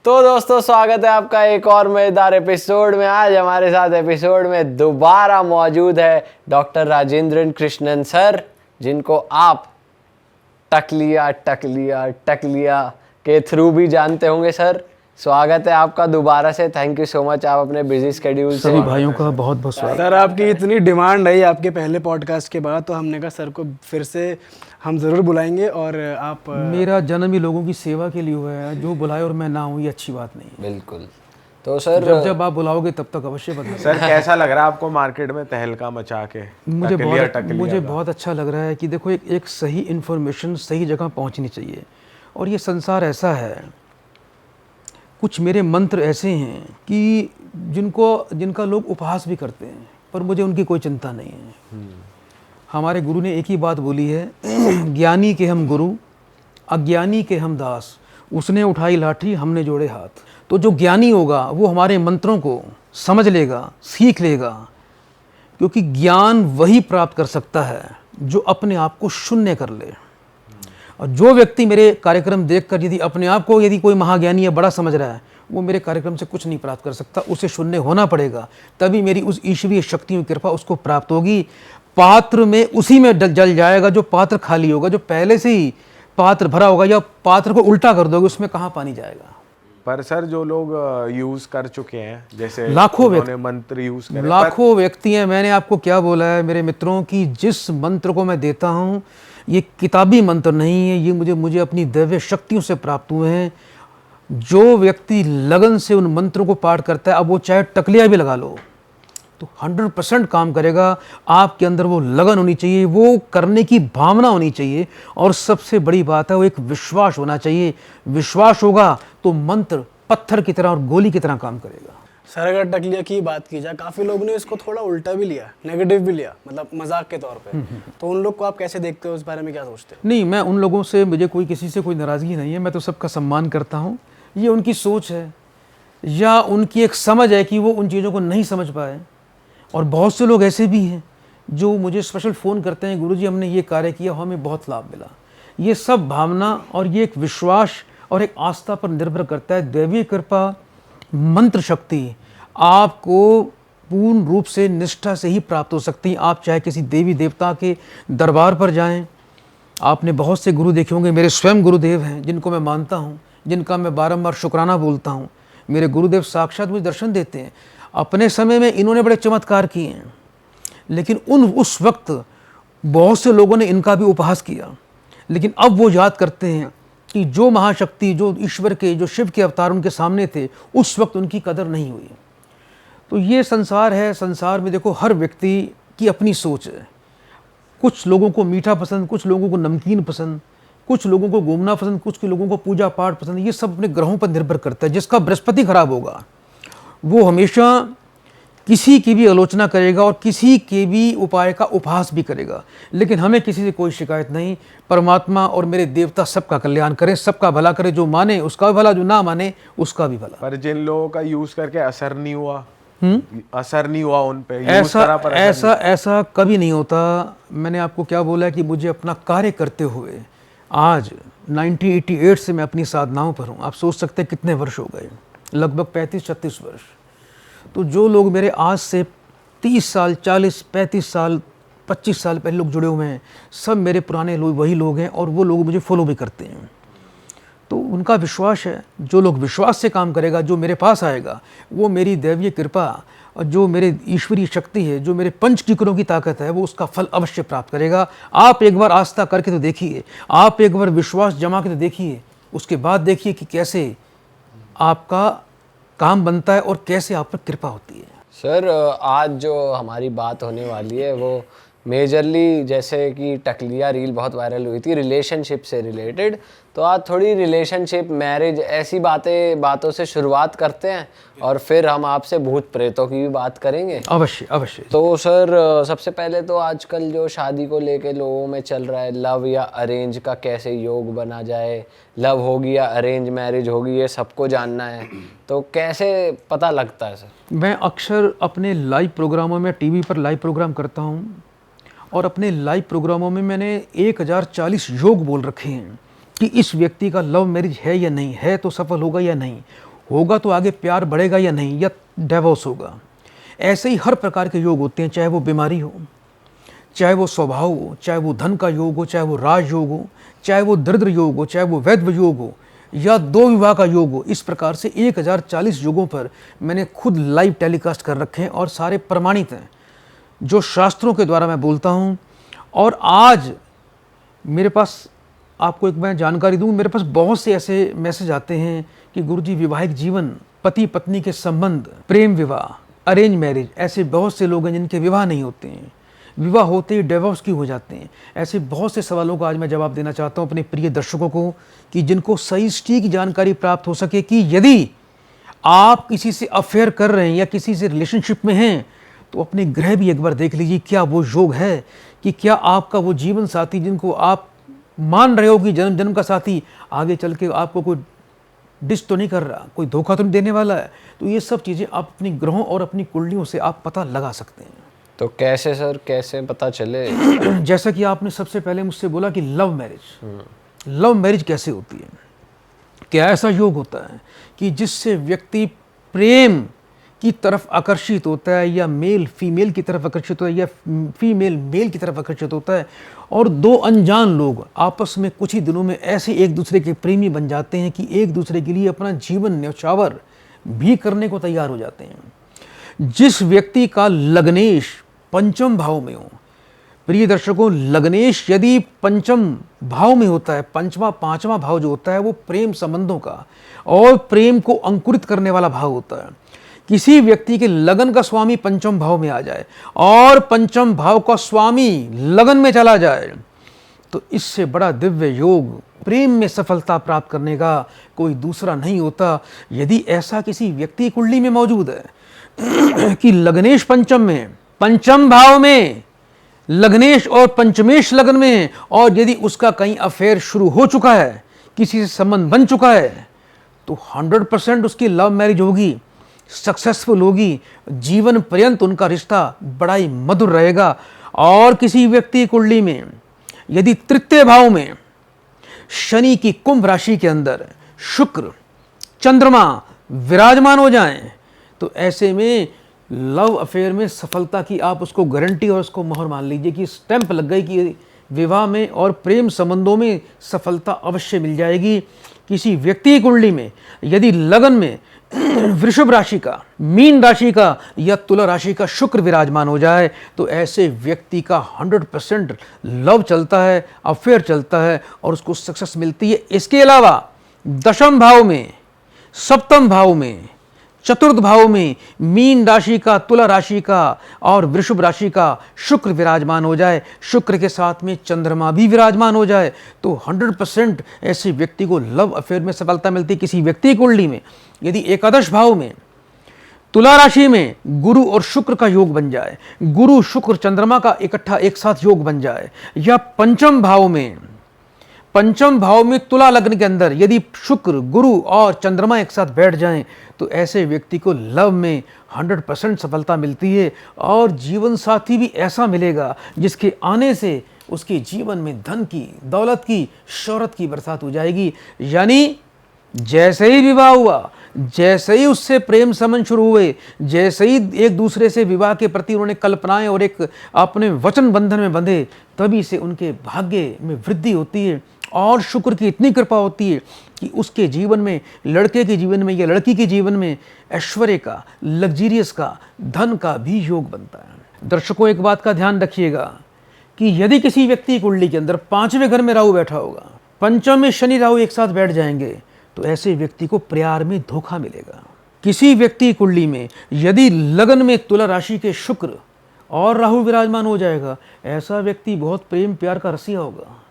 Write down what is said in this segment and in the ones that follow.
तो दोस्तों स्वागत है आपका एक और मजेदार एपिसोड में। आज हमारे साथ एपिसोड में दोबारा मौजूद है डॉक्टर राजेंद्रन कृष्णन सर, जिनको आप टकलिया टकलिया टकलिया के थ्रू भी जानते होंगे। सर स्वागत है आपका दोबारा से। थैंक यू सो मच, आप अपने बिजी स्केड्यूल से सभी भाइयों का बहुत बहुत स्वागत। सर आपकी इतनी डिमांड रही आपके पहले पॉडकास्ट के बाद, तो हमने कहा सर को फिर से हम ज़रूर बुलाएंगे। और आप मेरा जन्म ही लोगों की सेवा के लिए हुआ है, जो बुलाए और मैं ना हूँ ये अच्छी बात नहीं है। बिल्कुल। तो सर जब आप बुलाओगे तब तक अवश्य बताएं। सर कैसा लग रहा है आपको मार्केट में तहलका मचा के? मुझे बहुत अच्छा लग रहा है कि देखो एक सही इन्फॉर्मेशन सही जगह पहुंचनी चाहिए। और ये संसार ऐसा है, कुछ मेरे मंत्र ऐसे हैं कि जिनका लोग उपहास भी करते हैं, पर मुझे उनकी कोई चिंता नहीं है। हमारे गुरु ने एक ही बात बोली है, ज्ञानी के हम गुरु, अज्ञानी के हम दास। उसने उठाई लाठी, हमने जोड़े हाथ। तो जो ज्ञानी होगा वो हमारे मंत्रों को समझ लेगा, सीख लेगा, क्योंकि ज्ञान वही प्राप्त कर सकता है जो अपने आप को शून्य कर ले। और जो व्यक्ति मेरे कार्यक्रम देखकर यदि अपने आप को यदि कोई महाज्ञानी या बड़ा समझ रहा है, वो मेरे कार्यक्रम से कुछ नहीं प्राप्त कर सकता। उसे शून्य होना पड़ेगा, तभी मेरी उस ईश्वरीय शक्तियों की कृपा उसको प्राप्त होगी। पात्र में उसी में जल जाएगा जो पात्र खाली होगा। जो पहले से ही पात्र भरा होगा या पात्र को उल्टा कर दोगे, उसमें कहाँ पानी जाएगा। पर सर जो लोग यूज कर चुके हैं, जैसे लाखों मंत्र यूज करे, लाखों व्यक्ति हैं। मैंने आपको क्या बोला है मेरे मित्रों की, जिस मंत्र को मैं देता हूँ ये किताबी मंत्र नहीं है, ये मुझे अपनी दैवीय शक्तियों से प्राप्त हुए हैं। जो व्यक्ति लगन से उन मंत्रों को पाठ करता है, अब वो चाहे टकलिया भी लगा लो तो 100% काम करेगा। आपके अंदर वो लगन होनी चाहिए, वो करने की भावना होनी चाहिए, और सबसे बड़ी बात है वो एक विश्वास होना चाहिए। विश्वास होगा तो मंत्र पत्थर की तरह और गोली की तरह काम करेगा। सर अगर टकलिया की बात की जाए, काफ़ी लोगों ने इसको थोड़ा उल्टा भी लिया, नेगेटिव भी लिया, मतलब मजाक के तौर पे। तो उन लोग को आप कैसे देखते हो, इस बारे में क्या सोचते हो? नहीं, मैं उन लोगों से, मुझे किसी से कोई नाराज़गी नहीं है। मैं तो सबका सम्मान करता हूँ। ये उनकी सोच है या उनकी एक समझ है कि वो उन चीज़ों को नहीं समझ पाए। और बहुत से लोग ऐसे भी हैं जो मुझे स्पेशल फ़ोन करते हैं, गुरुजी हमने ये कार्य किया, हमें बहुत लाभ मिला। ये सब भावना और ये एक विश्वास और एक आस्था पर निर्भर करता है। दैवीय कृपा, मंत्र शक्ति आपको पूर्ण रूप से निष्ठा से ही प्राप्त हो सकती है। आप चाहे किसी देवी देवता के दरबार पर जाएं, आपने बहुत से गुरु देखे होंगे। मेरे स्वयं गुरुदेव हैं जिनको मैं मानता हूं, जिनका मैं बारंबार शुक्राना बोलता हूं। मेरे गुरुदेव साक्षात मुझे दर्शन देते हैं। अपने समय में इन्होंने बड़े चमत्कार किए हैं, लेकिन उस वक्त बहुत से लोगों ने इनका भी उपहास किया। लेकिन अब वो याद करते हैं कि जो महाशक्ति, जो ईश्वर के, जो शिव के अवतार उनके सामने थे, उस वक्त उनकी कदर नहीं हुई। तो ये संसार है। संसार में देखो हर व्यक्ति की अपनी सोच है। कुछ लोगों को मीठा पसंद, कुछ लोगों को नमकीन पसंद, कुछ लोगों को घूमना पसंद, कुछ के लोगों को पूजा पाठ पसंद। ये सब अपने ग्रहों पर निर्भर करता है। जिसका बृहस्पति खराब होगा वो हमेशा किसी की भी आलोचना करेगा और किसी के भी उपाय का उपहास भी करेगा। लेकिन हमें किसी से कोई शिकायत नहीं। परमात्मा और मेरे देवता सबका कल्याण करें, सबका भला करे। जो माने उसका भी भला, जो ना माने उसका भी भला। पर जिन लोगों का यूज करके असर नहीं हुआ, असर नहीं हुआ उन पे, ऐसा कभी नहीं होता। मैंने आपको क्या बोला कि मुझे अपना कार्य करते हुए आज 1988 से मैं अपनी साधनाओं पर हूँ। आप सोच सकते हैं कितने वर्ष हो गए, लगभग 35-36 वर्ष। तो जो लोग मेरे आज से 30 साल, 40, 35 साल, 25 साल पहले लोग जुड़े हुए हैं, सब मेरे पुराने लोग वही लोग हैं, और वो लोग मुझे फॉलो भी करते हैं। तो उनका विश्वास है। जो लोग विश्वास से काम करेगा, जो मेरे पास आएगा, वो मेरी दैवीय कृपा और जो मेरे ईश्वरीय शक्ति है, जो मेरे पंच किरणों की ताकत है, वो उसका फल अवश्य प्राप्त करेगा। आप एक बार आस्था करके तो देखिए, आप एक बार विश्वास जमा के तो देखिए, उसके बाद देखिए कि कैसे आपका काम बनता है और कैसे आप पर कृपा होती है। सर आज जो हमारी बात होने वाली है वो मेजरली, जैसे कि टकलिया रील बहुत वायरल हुई थी रिलेशनशिप से रिलेटेड, तो आज थोड़ी रिलेशनशिप, मैरिज, ऐसी बातों से शुरुआत करते हैं, और फिर हम आपसे भूत प्रेतों की भी बात करेंगे। अवश्य अवश्य। तो सर सबसे पहले तो आजकल जो शादी को लेके लोगों में चल रहा है, लव या अरेंज का कैसे योग बना जाए, लव होगी या अरेंज मैरिज होगी, ये सबको जानना है। तो कैसे पता लगता है सर? मैं अक्सर अपने लाइव प्रोग्रामों में, टीवी पर लाइव प्रोग्राम करता हूँ, और अपने लाइव प्रोग्रामों में मैंने 1040 योग बोल रखे हैं कि इस व्यक्ति का लव मैरिज है या नहीं है, तो सफल होगा या नहीं। होगा तो आगे प्यार बढ़ेगा या नहीं, या डिवोर्स होगा। ऐसे ही हर प्रकार के योग होते हैं, चाहे वो बीमारी हो, चाहे वो स्वभाव हो, चाहे वो धन का योग हो, चाहे वो राज योग हो, चाहे वो दरिद्र योग हो, चाहे वो वैध योग हो, या 2 विवाह का योग हो। इस प्रकार से 1040 योगों पर मैंने खुद लाइव टेलीकास्ट कर रखे हैं और सारे प्रमाणित हैं, जो शास्त्रों के द्वारा मैं बोलता हूँ। और आज मेरे पास, आपको एक मैं जानकारी दूँ, मेरे पास बहुत से ऐसे मैसेज आते हैं कि गुरुजी वैवाहिक जीवन, पति पत्नी के संबंध, प्रेम विवाह, अरेंज मैरिज, ऐसे बहुत से लोग हैं जिनके विवाह नहीं होते हैं, विवाह होते ही डिवोर्स क्यों हो जाते हैं। ऐसे बहुत से सवालों का आज मैं जवाब देना चाहता हूं अपने प्रिय दर्शकों को, कि जिनको सही सटीक जानकारी प्राप्त हो सके कि यदि आप किसी से अफेयर कर रहे हैं या किसी से रिलेशनशिप में हैं, तो अपने ग्रह भी एक बार देख लीजिए, क्या वो योग है कि क्या आपका वो जीवन साथी जिनको आप मान रहे हो कि जन्म जन्म का साथी, आगे चल के आपको कोई डिस तो नहीं कर रहा, कोई धोखा तो नहीं देने वाला है। तो ये सब चीज़ें आप अपनी ग्रहों और अपनी कुंडलियों से आप पता लगा सकते हैं। तो कैसे सर, कैसे पता चले? जैसा कि आपने सबसे पहले मुझसे बोला कि लव मैरिज, लव मैरिज कैसे होती है? क्या ऐसा योग होता है कि जिससे व्यक्ति प्रेम की तरफ आकर्षित होता है, या मेल फीमेल की तरफ आकर्षित होता है, या फीमेल मेल की तरफ आकर्षित होता है, और 2 अनजान लोग आपस में कुछ ही दिनों में ऐसे एक दूसरे के प्रेमी बन जाते हैं कि एक दूसरे के लिए अपना जीवन न्यौछावर भी करने को तैयार हो जाते हैं। जिस व्यक्ति का लग्नेश पंचम भाव में हो, प्रिय दर्शकों, लग्नेश यदि पंचम भाव में होता है, पांचवा भाव जो होता है वो प्रेम संबंधों का और प्रेम को अंकुरित करने वाला भाव होता है। किसी व्यक्ति के लगन का स्वामी पंचम भाव में आ जाए और पंचम भाव का स्वामी लगन में चला जाए, तो इससे बड़ा दिव्य योग प्रेम में सफलता प्राप्त करने का कोई दूसरा नहीं होता। यदि ऐसा किसी व्यक्ति कुंडली में मौजूद है कि लग्नेश पंचम में, पंचम भाव में लग्नेश और पंचमेश लगन में, और यदि उसका कहीं अफेयर शुरू हो चुका है, किसी से संबंध बन चुका है, तो 100% उसकी लव मैरिज होगी, सक्सेसफुल होगी, जीवन पर्यंत उनका रिश्ता बड़ा ही मधुर रहेगा। और किसी व्यक्ति कुंडली में यदि तृतीय भाव में शनि की कुंभ राशि के अंदर शुक्र चंद्रमा विराजमान हो जाएं, तो ऐसे में लव अफेयर में सफलता की आप उसको गारंटी और उसको मोहर मान लीजिए कि स्टैंप लग गई कि विवाह में और प्रेम संबंधों में सफलता अवश्य मिल जाएगी। किसी व्यक्ति की कुंडली में यदि लगन में वृषभ राशि का, मीन राशि का या तुला राशि का शुक्र विराजमान हो जाए, तो ऐसे व्यक्ति का 100% लव चलता है, अफेयर चलता है और उसको सक्सेस मिलती है। इसके अलावा दशम भाव में, सप्तम भाव में, चतुर्थ भाव में मीन राशि का, तुला राशि का और वृषभ राशि का शुक्र विराजमान हो जाए, शुक्र के साथ में चंद्रमा भी विराजमान हो जाए, तो 100% ऐसे व्यक्ति को लव अफेयर में सफलता मिलती है। किसी व्यक्ति की कुंडली में यदि एकादश भाव में तुला राशि में गुरु और शुक्र का योग बन जाए, गुरु शुक्र चंद्रमा का इकट्ठा एक साथ योग बन जाए, या पंचम भाव में तुला लग्न के अंदर यदि शुक्र गुरु और चंद्रमा एक साथ बैठ जाएं, तो ऐसे व्यक्ति को लव में 100% सफलता मिलती है और जीवन साथी भी ऐसा मिलेगा जिसके आने से उसके जीवन में धन की, दौलत की, शोहरत की बरसात हो जाएगी। यानी जैसे ही विवाह हुआ, जैसे ही उससे प्रेम संबंध शुरू हुए, जैसे ही एक दूसरे से विवाह के प्रति उन्होंने कल्पनाएं और एक अपने वचन बंधन में बंधे, तभी से उनके भाग्य में वृद्धि होती है और शुक्र की इतनी कृपा होती है कि उसके जीवन में, लड़के के जीवन में या लड़की के जीवन में ऐश्वर्य का, लग्जीरियस का, धन का भी योग बनता है। दर्शकों, एक बात का ध्यान रखिएगा कि यदि किसी व्यक्ति की कुंडली के अंदर 5वें घर में राहु बैठा होगा, पंचम में शनि राहु एक साथ बैठ जाएंगे, तो ऐसे व्यक्ति को प्यार में धोखा मिलेगा। किसी व्यक्ति की कुंडली में यदि लगन में तुला राशि के शुक्र और राहु विराजमान हो जाएगा, ऐसा व्यक्ति बहुत प्रेम प्यार का रसिया होगा।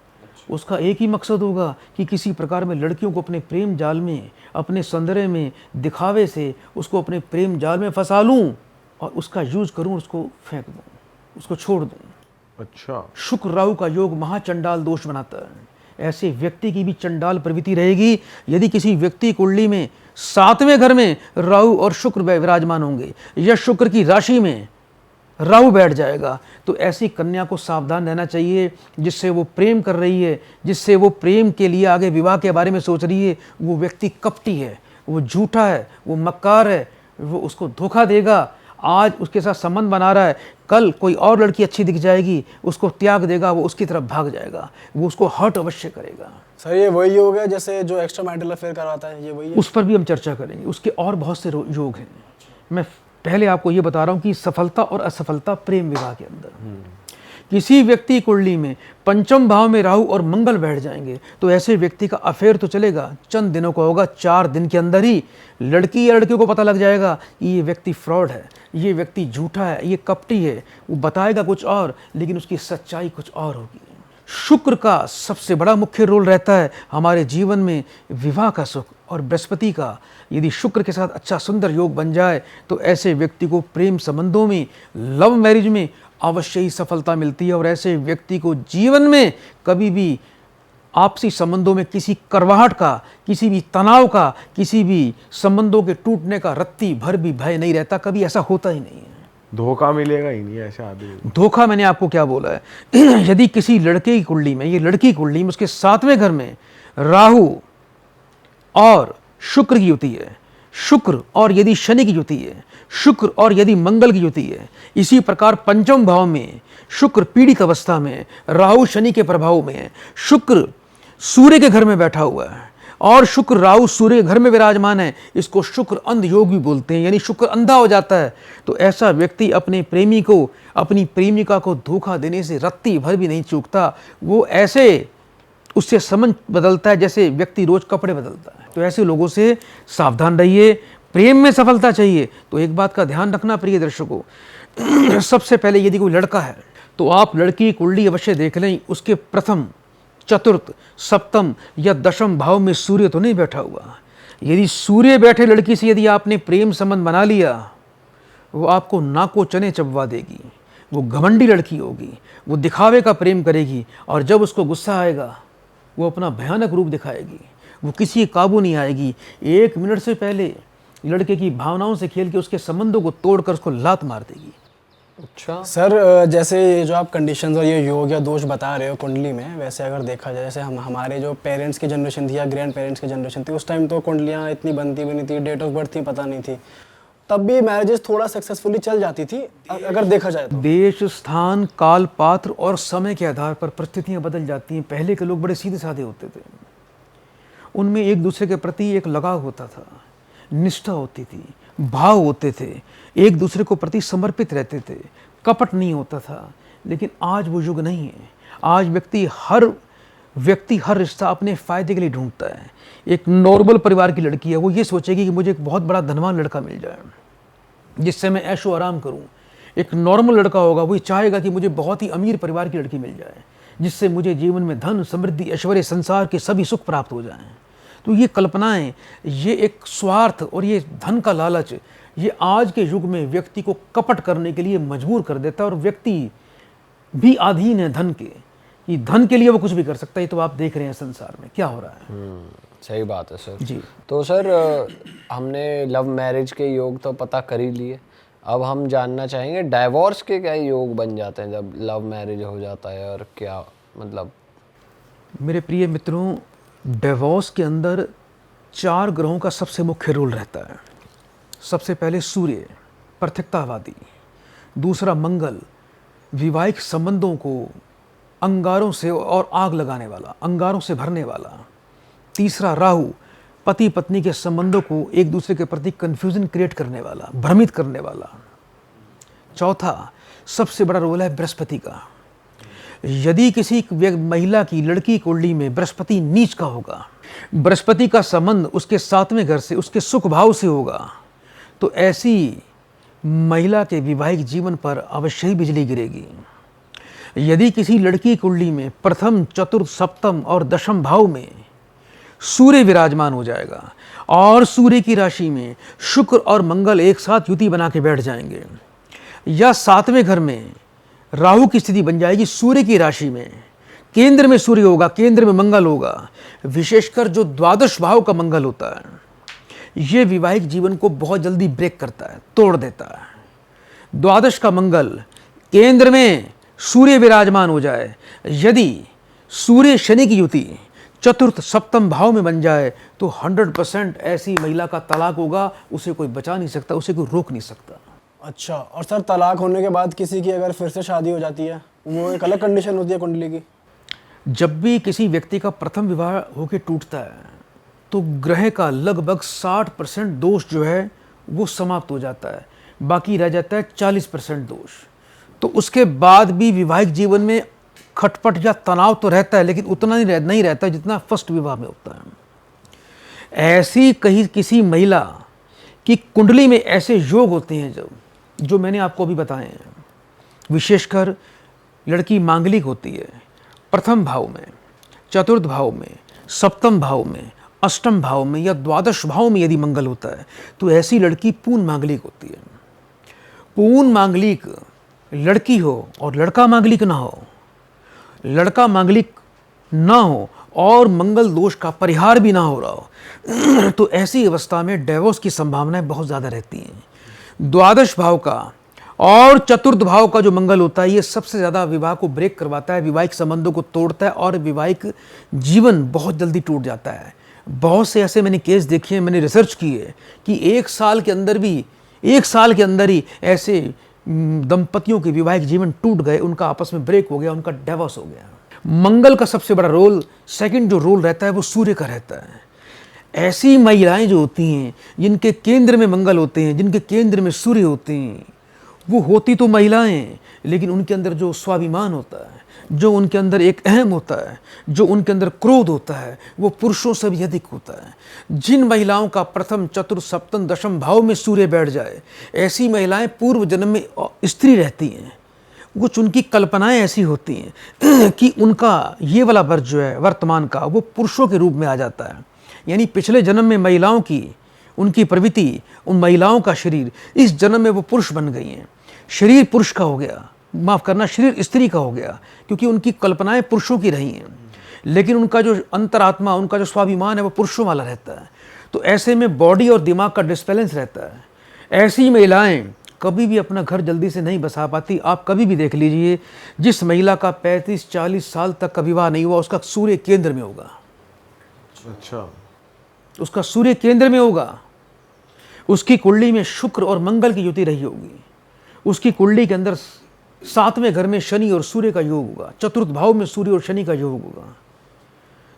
उसका एक ही मकसद होगा कि किसी प्रकार में लड़कियों को अपने प्रेम जाल में, अपने सौंदर्य में, दिखावे से उसको अपने प्रेम जाल में फंसा लूं और उसका यूज करूं, उसको फेंक दूं, उसको छोड़ दूं। अच्छा, शुक्र राहु का योग महाचंडाल दोष बनाता है। ऐसे व्यक्ति की भी चंडाल प्रवृत्ति रहेगी। यदि किसी व्यक्ति कुंडली में 7वें घर में राहु और शुक्र विराजमान होंगे या शुक्र की राशि में राहु बैठ जाएगा, तो ऐसी कन्या को सावधान रहना चाहिए जिससे वो प्रेम कर रही है, जिससे वो प्रेम के लिए आगे विवाह के बारे में सोच रही है। वो व्यक्ति कपटी है, वो झूठा है, वो मक्कार है, वो उसको धोखा देगा। आज उसके साथ संबंध बना रहा है, कल कोई और लड़की अच्छी दिख जाएगी, उसको त्याग देगा, वो उसकी तरफ भाग जाएगा, वो उसको हर्ट अवश्य करेगा। सर ये वही योग है जैसे जो एक्स्ट्रा मैरिटल अफेयर करवाता है, ये वही है? उस पर भी हम चर्चा करेंगे, उसके और बहुत से योग हैं। मैं पहले आपको ये बता रहा हूँ कि सफलता और असफलता प्रेम विवाह के अंदर। किसी व्यक्ति कुंडली में पंचम भाव में राहु और मंगल बैठ जाएंगे तो ऐसे व्यक्ति का अफेयर तो चलेगा, चंद दिनों का होगा, 4 दिन के अंदर ही लड़की या लड़के को पता लग जाएगा कि ये व्यक्ति फ्रॉड है, ये व्यक्ति झूठा है, ये कपटी है। वो बताएगा कुछ और, लेकिन उसकी सच्चाई कुछ और होगी। शुक्र का सबसे बड़ा मुख्य रोल रहता है हमारे जीवन में विवाह का सुख, और बृहस्पति का यदि शुक्र के साथ अच्छा सुंदर योग बन जाए तो ऐसे व्यक्ति को प्रेम संबंधों में, लव मैरिज में अवश्य ही सफलता मिलती है। और ऐसे व्यक्ति को जीवन में कभी भी आपसी संबंधों में किसी करवाहट का, किसी भी तनाव का, किसी भी संबंधों के टूटने का रत्ती भर भी भय नहीं रहता। कभी ऐसा होता ही नहीं है। धोखा मिलेगा ही नहीं ऐसे आदमी। धोखा मैंने आपको क्या बोला है यदि किसी लड़के की कुंडली में, ये लड़की कुंडली में उसके 7वें घर में राहु और शुक्र की युति है, शुक्र और यदि शनि की युति है, शुक्र और यदि मंगल की युति है, इसी प्रकार पंचम भाव में शुक्र पीड़ित अवस्था में, राहु शनि के प्रभाव में है, शुक्र सूर्य के घर में बैठा हुआ है और शुक्र राहु सूर्य के घर में विराजमान है, इसको शुक्र अंध योग भी बोलते हैं, यानी शुक्र अंधा हो जाता है। तो ऐसा व्यक्ति अपने प्रेमी को, अपनी प्रेमिका को धोखा देने से रत्ती भर भी नहीं चूकता। वो ऐसे उससे समझ बदलता है जैसे व्यक्ति रोज कपड़े बदलता है। तो ऐसे लोगों से सावधान रहिए। प्रेम में सफलता चाहिए तो एक बात का ध्यान रखना प्रिय दर्शकों, सबसे पहले यदि कोई लड़का है तो आप लड़की की कुंडली अवश्य देख लें। उसके प्रथम, चतुर्थ, सप्तम या दशम भाव में सूर्य तो नहीं बैठा हुआ। यदि सूर्य बैठे लड़की से यदि आपने प्रेम संबंध बना लिया, वो आपको नाको चने चबवा देगी। वो घमंडी लड़की होगी, वो दिखावे का प्रेम करेगी और जब उसको गुस्सा आएगा वो अपना भयानक रूप दिखाएगी। वो किसी काबू नहीं आएगी। 1 मिनट से पहले लड़के की भावनाओं से खेल के उसके संबंधों को तोड़कर उसको लात मार देगी। अच्छा सर, जैसे ये जो आप कंडीशंस और ये योग या दोष बता रहे हो कुंडली में, वैसे अगर देखा जाए जैसे हमारे जो पेरेंट्स की जनरेशन थी या ग्रैंड पेरेंट्स की जनरेशन थी, उस टाइम तो कुंडलियाँ इतनी बनती भी नहीं थी, डेट ऑफ बर्थ थी पता नहीं थी, तब भी मैरिजेस थोड़ा सक्सेसफुली चल जाती थी अगर देखा जाए तो। देश, स्थान, काल, पात्र और समय के आधार पर परिस्थितियाँ बदल जाती हैं। पहले के लोग बड़े सीधे साधे होते थे, उनमें एक दूसरे के प्रति एक लगाव होता था, निष्ठा होती थी, भाव होते थे, एक दूसरे को प्रति समर्पित रहते थे, कपट नहीं होता था। लेकिन आज वो युग नहीं है। आज व्यक्ति हर रिश्ता अपने फ़ायदे के लिए ढूंढता है। एक नॉर्मल परिवार की लड़की है, वो ये सोचेगी कि मुझे एक बहुत बड़ा धनवान लड़का मिल जाए जिससे मैं ऐशो आराम करूं। एक नॉर्मल लड़का होगा, वो चाहेगा कि मुझे बहुत ही अमीर परिवार की लड़की मिल जाए जिससे मुझे जीवन में धन, समृद्धि, ऐश्वर्य, संसार के सभी सुख प्राप्त हो जाएं। तो ये कल्पनाएं, ये एक स्वार्थ और ये धन का लालच, ये आज के युग में व्यक्ति को कपट करने के लिए मजबूर कर देता है। और व्यक्ति भी अधीन है धन के, कि धन के लिए वो कुछ भी कर सकता है। तो आप देख रहे हैं संसार में क्या हो रहा है। सही बात है सर जी। तो सर हमने लव मैरिज के योग तो पता कर ही लिए, अब हम जानना चाहेंगे डाइवोर्स के क्या योग बन जाते हैं जब लव मैरिज हो जाता है, और क्या मतलब। मेरे प्रिय मित्रों, डिवोर्स के अंदर 4 ग्रहों का सबसे मुख्य रोल रहता है। सबसे पहले सूर्य, पारथिकतावादी। दूसरा मंगल, वैवाहिक संबंधों को अंगारों से और आग लगाने वाला, अंगारों से भरने वाला। तीसरा राहु, पति पत्नी के संबंधों को एक दूसरे के प्रति कंफ्यूजन क्रिएट करने वाला, भ्रमित करने वाला। चौथा सबसे बड़ा रोल है बृहस्पति का। यदि किसी महिला की, लड़की कुंडली में बृहस्पति नीच का होगा, बृहस्पति का संबंध उसके 7वें घर से, उसके सुख भाव से होगा, तो ऐसी महिला के वैवाहिक जीवन पर अवश्य ही बिजली गिरेगी। यदि किसी लड़की कुंडली में प्रथम, चतुर्थ, सप्तम और दशम भाव में सूर्य विराजमान हो जाएगा और सूर्य की राशि में शुक्र और मंगल एक साथ युति बना के बैठ जाएंगे, या 7वें घर में राहु की स्थिति बन जाएगी सूर्य की राशि में, केंद्र में सूर्य होगा, केंद्र में मंगल होगा, विशेषकर जो द्वादश भाव का मंगल होता है, ये वैवाहिक जीवन को बहुत जल्दी ब्रेक करता है, तोड़ देता है। द्वादश का मंगल, केंद्र में सूर्य विराजमान हो जाए, यदि सूर्य शनि की युति, चतुर्थ सप्तम भाव में बन जाए तो 100% ऐसी महिला का तलाक होगा, उसे कोई बचा नहीं सकता, उसे कोई रोक नहीं सकता। अच्छा, और सर तलाक होने के बाद किसी की अगर फिर से शादी हो जाती है, वो एक अलग कंडीशन होती है कुंडली की? जब भी किसी व्यक्ति का प्रथम विवाह होकर टूटता है तो ग्रह का लगभग 60% दोष जो है वो समाप्त हो जाता है, बाकी रह जाता है 40% दोष। तो उसके बाद भी वैवाहिक जीवन में खटपट या तनाव तो रहता है, लेकिन उतना नहीं रहता जितना फर्स्ट विवाह में होता है। ऐसी कहीं किसी महिला की कुंडली में ऐसे योग होते हैं जो मैंने आपको अभी बताए हैं। विशेषकर लड़की मांगलिक होती है, प्रथम भाव में, चतुर्थ भाव में, सप्तम भाव में, अष्टम भाव में या द्वादश भाव में यदि मंगल होता है तो ऐसी लड़की पूर्ण मांगलिक होती है। पूर्ण मांगलिक लड़की हो और लड़का मांगलिक ना हो, लड़का मांगलिक ना हो और मंगल दोष का परिहार भी ना हो रहा हो तो ऐसी अवस्था में डिवोर्स की संभावनाएं बहुत ज़्यादा रहती हैं। द्वादश भाव का और चतुर्थ भाव का जो मंगल होता है ये सबसे ज़्यादा विवाह को ब्रेक करवाता है, वैवाहिक संबंधों को तोड़ता है और वैवाहिक जीवन बहुत जल्दी टूट जाता है। बहुत से ऐसे मैंने केस देखे हैं, मैंने रिसर्च की है कि एक साल के अंदर ही ऐसे दंपतियों के वैवाहिक जीवन टूट गए, उनका आपस में ब्रेक हो गया, उनका डिवोर्स हो गया। मंगल का सबसे बड़ा रोल, सेकंड जो रोल रहता है वो सूर्य का रहता है। ऐसी महिलाएं जो होती हैं जिनके केंद्र में मंगल होते हैं, जिनके केंद्र में सूर्य होते हैं, वो होती तो महिलाएं लेकिन उनके अंदर जो स्वाभिमान होता है, जो उनके अंदर एक अहम होता है, जो उनके अंदर क्रोध होता है, वो पुरुषों से भी अधिक होता है। जिन महिलाओं का प्रथम चतुर्थ सप्तम दशम भाव में सूर्य बैठ जाए, ऐसी महिलाएं पूर्व जन्म में स्त्री रहती हैं। कुछ उनकी कल्पनाएं ऐसी होती हैं कि उनका ये वाला वर्ष जो है वर्तमान का, वो पुरुषों के रूप में आ जाता है। यानी पिछले जन्म में महिलाओं की उनकी प्रवृत्ति, उन महिलाओं का शरीर, इस जन्म में वो पुरुष बन गई हैं। शरीर पुरुष का हो गया, माफ़ करना, शरीर स्त्री का हो गया, क्योंकि उनकी कल्पनाएं पुरुषों की रही हैं, लेकिन उनका जो अंतरात्मा, उनका जो स्वाभिमान है वो पुरुषों वाला रहता है। तो ऐसे में बॉडी और दिमाग का डिसबैलेंस रहता है। ऐसी महिलाएं कभी भी अपना घर जल्दी से नहीं बसा पाती। आप कभी भी देख लीजिए, जिस महिला का 35-40 साल तक का विवाह नहीं हुआ, उसका सूर्य केंद्र में होगा। अच्छा, उसका सूर्य केंद्र में होगा, उसकी कुंडली में शुक्र और मंगल की युति रही होगी, उसकी कुंडली के अंदर 7वें घर में शनि और सूर्य का योग होगा, चतुर्थ भाव में सूर्य और शनि का योग होगा।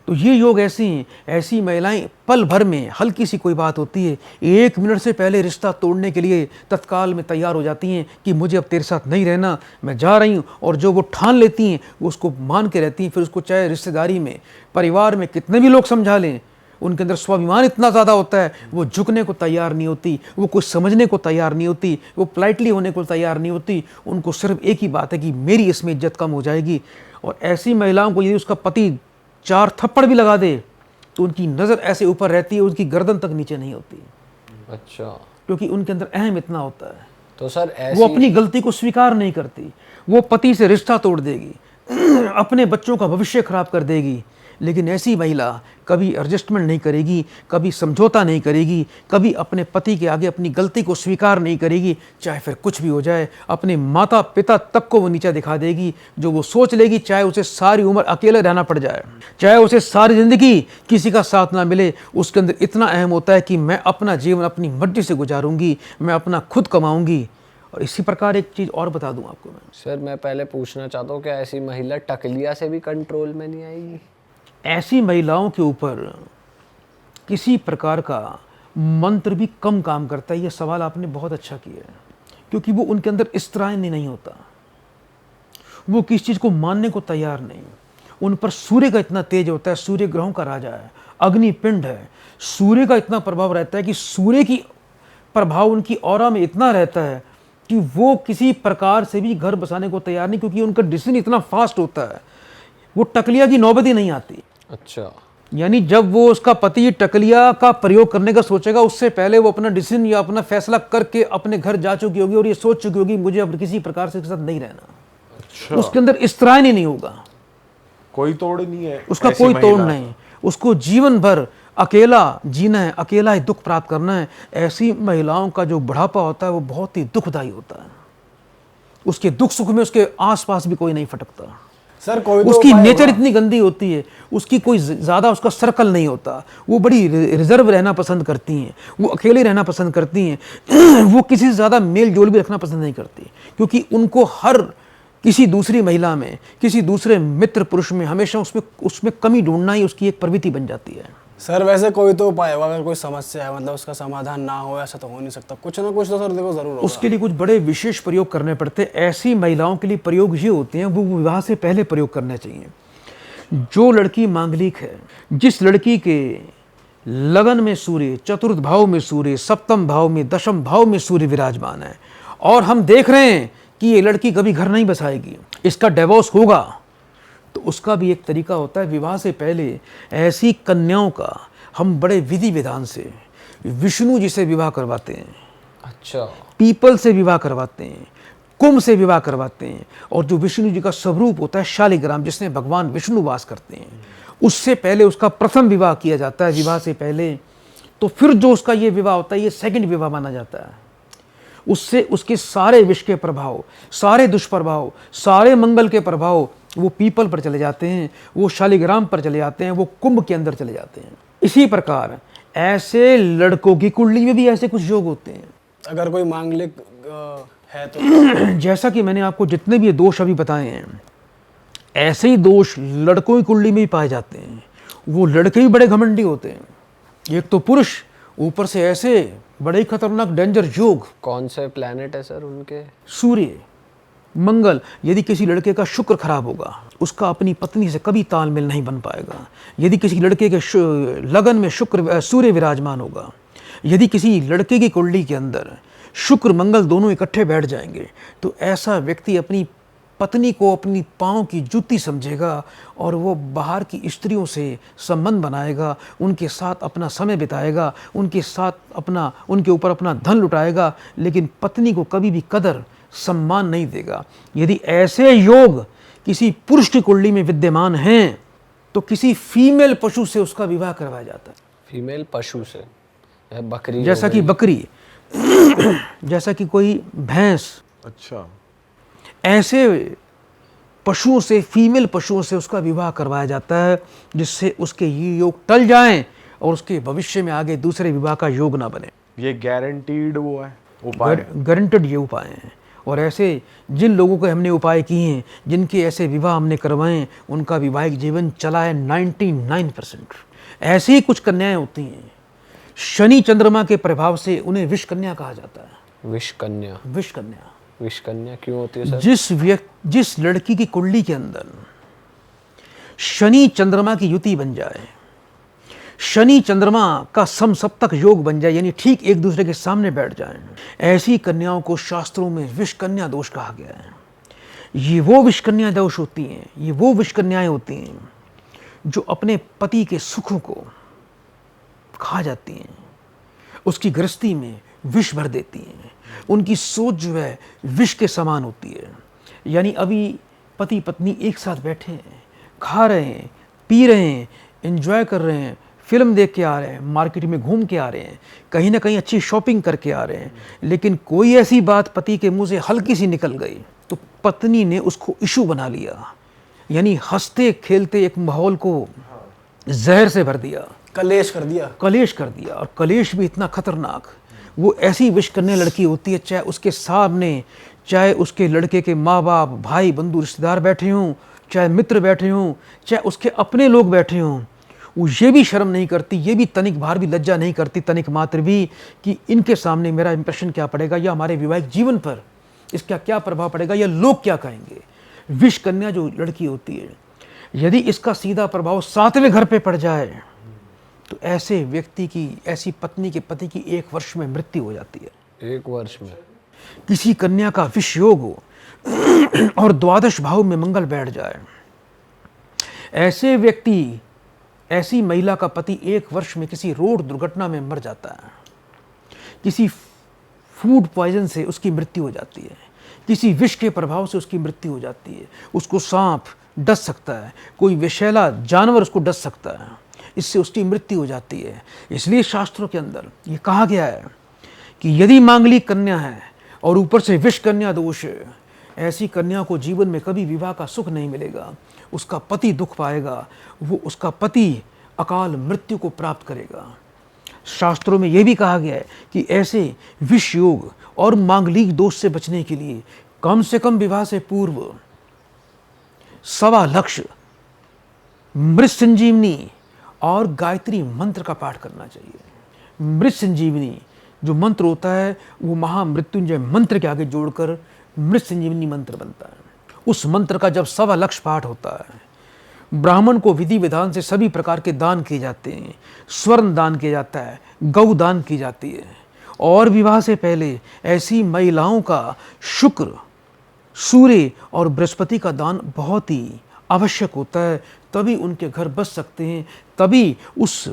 तो ये योग ऐसी महिलाएं पल भर में, हल्की सी कोई बात होती है, 1 मिनट से पहले रिश्ता तोड़ने के लिए तत्काल में तैयार हो जाती हैं कि मुझे अब तेरे साथ नहीं रहना, मैं जा रही हूँ। और जो वो ठान लेती हैं वो उसको मान के रहती हैं। फिर उसको चाहे रिश्तेदारी में, परिवार में कितने भी लोग समझा लें, उनके अंदर स्वाभिमान इतना ज़्यादा होता है, वो झुकने को तैयार नहीं होती, वो कुछ समझने को तैयार नहीं होती, वो पोलाइटली होने को तैयार नहीं होती। उनको सिर्फ एक ही बात है कि मेरी इसमें इज्जत कम हो जाएगी। और ऐसी महिलाओं को यदि उसका पति 4 थप्पड़ भी लगा दे तो उनकी नज़र ऐसे ऊपर रहती है, उनकी गर्दन तक नीचे नहीं होती। अच्छा, क्योंकि उनके अंदर अहम इतना होता है। तो सर वो अपनी गलती को स्वीकार नहीं करती, वो पति से रिश्ता तोड़ देगी, अपने बच्चों का भविष्य खराब कर देगी। लेकिन ऐसी महिला कभी एडजस्टमेंट नहीं करेगी, कभी समझौता नहीं करेगी, कभी अपने पति के आगे अपनी गलती को स्वीकार नहीं करेगी, चाहे फिर कुछ भी हो जाए। अपने माता पिता तक को वो नीचा दिखा देगी। जो वो सोच लेगी, चाहे उसे सारी उम्र अकेले रहना पड़ जाए, चाहे उसे सारी ज़िंदगी किसी का साथ ना मिले, उसके अंदर इतना अहम होता है कि मैं अपना जीवन अपनी मर्जी से गुजारूंगी, मैं अपना खुद कमाऊंगी। और इसी प्रकार एक चीज़ और बता दूं आपको मैं, सर मैं पहले पूछना चाहता हूँ, क्या ऐसी महिला टकलिया से भी कंट्रोल में नहीं आएगी? ऐसी महिलाओं के ऊपर किसी प्रकार का मंत्र भी कम काम करता है। ये सवाल आपने बहुत अच्छा किया है, क्योंकि वो उनके अंदर इस्त्राय नहीं होता, वो किस चीज़ को मानने को तैयार नहीं। उन पर सूर्य का इतना तेज होता है, सूर्य ग्रहों का राजा है, अग्निपिंड है, सूर्य का इतना प्रभाव रहता है कि सूर्य की प्रभाव उनकी ऑरा में इतना रहता है कि वो किसी प्रकार से भी घर बसाने को तैयार नहीं, क्योंकि उनका डिसीजन इतना फास्ट होता है, वो टकलिया की नौबत ही नहीं आती। अच्छा, यानी जब वो उसका पति टकलिया का प्रयोग करने का सोचेगा, उससे पहले वो अपना डिसीजन या अपना फैसला करके अपने घर जा चुकी होगी और ये सोच चुकी होगी मुझे अब किसी प्रकार से इसके साथ नहीं रहना। अच्छा, उसके अंदर इस्त्राय नहीं होगा, कोई तोड़ नहीं है, उसका ऐसी कोई तोड़ महिला। नहीं। उसको जीवन भर अकेला जीना है, अकेला ही दुख प्राप्त करना है। ऐसी महिलाओं का जो बुढ़ापा होता है वो बहुत ही दुखदायी होता है। उसके दुख सुख में उसके आसपास भी कोई नहीं फटकता। सर कोई तो उसकी उपाय नेचर होगा। इतनी गंदी होती है, उसकी कोई ज़्यादा उसका सर्कल नहीं होता, वो बड़ी रिजर्व रहना पसंद करती हैं, वो अकेले रहना पसंद करती हैं वो किसी से ज़्यादा मेल जोल भी रखना पसंद नहीं करती, क्योंकि उनको हर किसी दूसरी महिला में, किसी दूसरे मित्र पुरुष में हमेशा उसमें उसमें कमी ढूंढना ही उसकी एक प्रवृत्ति बन जाती है। सर वैसे कोई तो उपाय होगा, अगर कोई समस्या है मतलब उसका समाधान ना हो, ऐसा तो हो नहीं सकता, कुछ ना कुछ तो सर देखो जरूर होगा। उसके लिए कुछ बड़े विशेष प्रयोग करने पड़ते हैं। ऐसी महिलाओं के लिए प्रयोग ये होते हैं, वो विवाह से पहले प्रयोग करने चाहिए। जो लड़की मांगलिक है, जिस लड़की के लगन में सूर्य, चतुर्थ भाव में सूर्य, सप्तम भाव में, दशम भाव में सूर्य विराजमान है, और हम देख रहे हैं कि ये लड़की कभी घर नहीं बसाएगी, इसका डिवोर्स होगा, तो उसका भी एक तरीका होता है। विवाह से पहले ऐसी कन्याओं का हम बड़े विधि विधान से विष्णु जी से विवाह करवाते हैं, अच्छा, पीपल से विवाह करवाते हैं, कुंभ से विवाह करवाते हैं, और जो विष्णु जी का स्वरूप होता है शालिग्राम, जिसमें भगवान विष्णु वास करते हैं, उससे पहले उसका प्रथम विवाह किया जाता है, विवाह से पहले। तो फिर जो उसका ये विवाह होता है, ये सेकंड विवाह माना जाता है। उससे उसके सारे विष के प्रभाव, सारे दुष्प्रभाव, सारे मंगल के प्रभाव वो पीपल पर चले जाते हैं, वो शालिग्राम पर चले जाते हैं, वो कुंभ के अंदर चले जाते हैं। इसी प्रकार ऐसे लड़कों की कुंडली में भी ऐसे कुछ योग होते हैं। अगर कोई मांगलिक है तो जैसा कि मैंने आपको जितने भी ये दोष अभी बताए हैं, ऐसे ही दोष लड़कों की कुंडली में भी पाए जाते हैं। वो लड़के भी बड़े घमंडी होते हैं, एक तो पुरुष, ऊपर से ऐसे बड़े ही खतरनाक डेंजर योग। कौन से प्लेनेट है सर उनके? सूर्य, मंगल। यदि किसी लड़के का शुक्र खराब होगा, उसका अपनी पत्नी से कभी तालमेल नहीं बन पाएगा। यदि किसी लड़के के लगन में सूर्य विराजमान होगा, यदि किसी लड़के की कुंडली के अंदर शुक्र मंगल दोनों इकट्ठे बैठ जाएंगे, तो ऐसा व्यक्ति अपनी पत्नी को अपनी पाँव की जूती समझेगा, और वो बाहर की स्त्रियों से संबंध बनाएगा, उनके साथ अपना समय बिताएगा, उनके साथ उनके ऊपर अपना धन लुटाएगा, लेकिन पत्नी को कभी भी कदर सम्मान नहीं देगा। यदि ऐसे योग किसी पुरुष की कुंडली में विद्यमान हैं, तो किसी फीमेल पशु से उसका विवाह करवाया जाता है। फीमेल पशु से, यह बकरी जैसा हो कि गई। बकरी जैसा कि कोई भैंस, अच्छा, ऐसे पशुओं से, फीमेल पशुओं से उसका विवाह करवाया जाता है, जिससे उसके ये योग टल जाएं और उसके भविष्य में आगे दूसरे विवाह का योग ना बने। ये गारंटीड वो है उपाय है। गारंटेड ये उपाय हैं। और ऐसे जिन लोगों के हमने उपाय किए हैं, जिनके ऐसे विवाह हमने करवाए, उनका वैवाहिक जीवन चला है 99%। ऐसी ही कुछ कन्याएं होती हैं, शनि चंद्रमा के प्रभाव से उन्हें विष कन्या कहा जाता है। विष कन्या। विष कन्या, विष कन्या क्यों होती है सर? जिस लड़की की कुंडली के अंदर शनि चंद्रमा की युति बन जाए, शनि चंद्रमा का समसप्तक योग बन जाए, यानी ठीक एक दूसरे के सामने बैठ जाएं, ऐसी कन्याओं को शास्त्रों में विष कन्या दोष कहा गया है। ये वो विष कन्या दोष होती हैं, ये वो विष कन्याएं होती हैं जो अपने पति के सुखों को खा जाती हैं, उसकी गृहस्थी में विष भर देती हैं, उनकी सोच जो है विष के समान होती है। यानी अभी पति पत्नी एक साथ बैठे हैं, खा रहे हैं, पी रहे हैं, एंजॉय कर रहे हैं, फिल्म देख के आ रहे हैं, मार्केट में घूम के आ रहे हैं, कहीं ना कहीं अच्छी शॉपिंग करके आ रहे हैं, लेकिन कोई ऐसी बात पति के मुंह से हल्की सी निकल गई तो पत्नी ने उसको इशू बना लिया, यानी हंसते खेलते एक माहौल को जहर से भर दिया, कलेश कर दिया। कलेश कर दिया। और कलेश भी इतना खतरनाक, वो ऐसी विष कन्या लड़की होती है, चाहे उसके सामने, चाहे उसके लड़के के माँ बाप, भाई बंधु रिश्तेदार बैठे हों, चाहे मित्र बैठे हों, चाहे उसके अपने लोग बैठे हों, वो ये भी शर्म नहीं करती, ये भी तनिक बार भी लज्जा नहीं करती, तनिक मात्र भी, कि इनके सामने मेरा इंप्रेशन क्या पड़ेगा, या हमारे वैवाहिक जीवन पर इसका क्या प्रभाव पड़ेगा, या लोग क्या कहेंगे। विष कन्या जो लड़की होती है, यदि इसका सीधा प्रभाव 7वें घर पे पड़ जाए, तो ऐसे व्यक्ति की, ऐसी पत्नी के पति की 1 वर्ष में मृत्यु हो जाती है। 1 वर्ष में? किसी कन्या का विष योग हो और 12 भाव में मंगल बैठ जाए, ऐसे व्यक्ति, ऐसी महिला का पति 1 वर्ष में किसी रोड दुर्घटना में मर जाता है, किसी फूड पॉइजन से उसकी मृत्यु हो जाती है, किसी विष के प्रभाव से उसकी मृत्यु हो जाती है। उसको सांप डस सकता है, कोई विषैला जानवर उसको डस सकता है, इससे उसकी मृत्यु हो जाती है। इसलिए शास्त्रों के अंदर ये कहा गया है कि यदि मांगलिक कन्या है और ऊपर से विष कन्या दोष है, ऐसी कन्या को जीवन में कभी विवाह का सुख नहीं मिलेगा, उसका पति दुख पाएगा, वो उसका पति अकाल मृत्यु को प्राप्त करेगा। शास्त्रों में यह भी कहा गया है कि ऐसे विष योग और मांगलिक दोष से बचने के लिए कम से कम विवाह से पूर्व 1.25 लक्ष मृत संजीवनी और गायत्री मंत्र का पाठ करना चाहिए। मृत संजीवनी जो मंत्र होता है वो महामृत्युंजय मंत्र के आगे जोड़कर मृत संजीवनी मंत्र बनता है। उस मंत्र का जब 1.25 लक्ष पाठ होता है, ब्राह्मण को विधि विधान से सभी प्रकार के दान किए जाते हैं, स्वर्ण दान किया जाता है, गौ दान की जाती है, और विवाह से पहले ऐसी महिलाओं का शुक्र, सूर्य और बृहस्पति का दान बहुत ही आवश्यक होता है, तभी उनके घर बच सकते हैं, तभी उस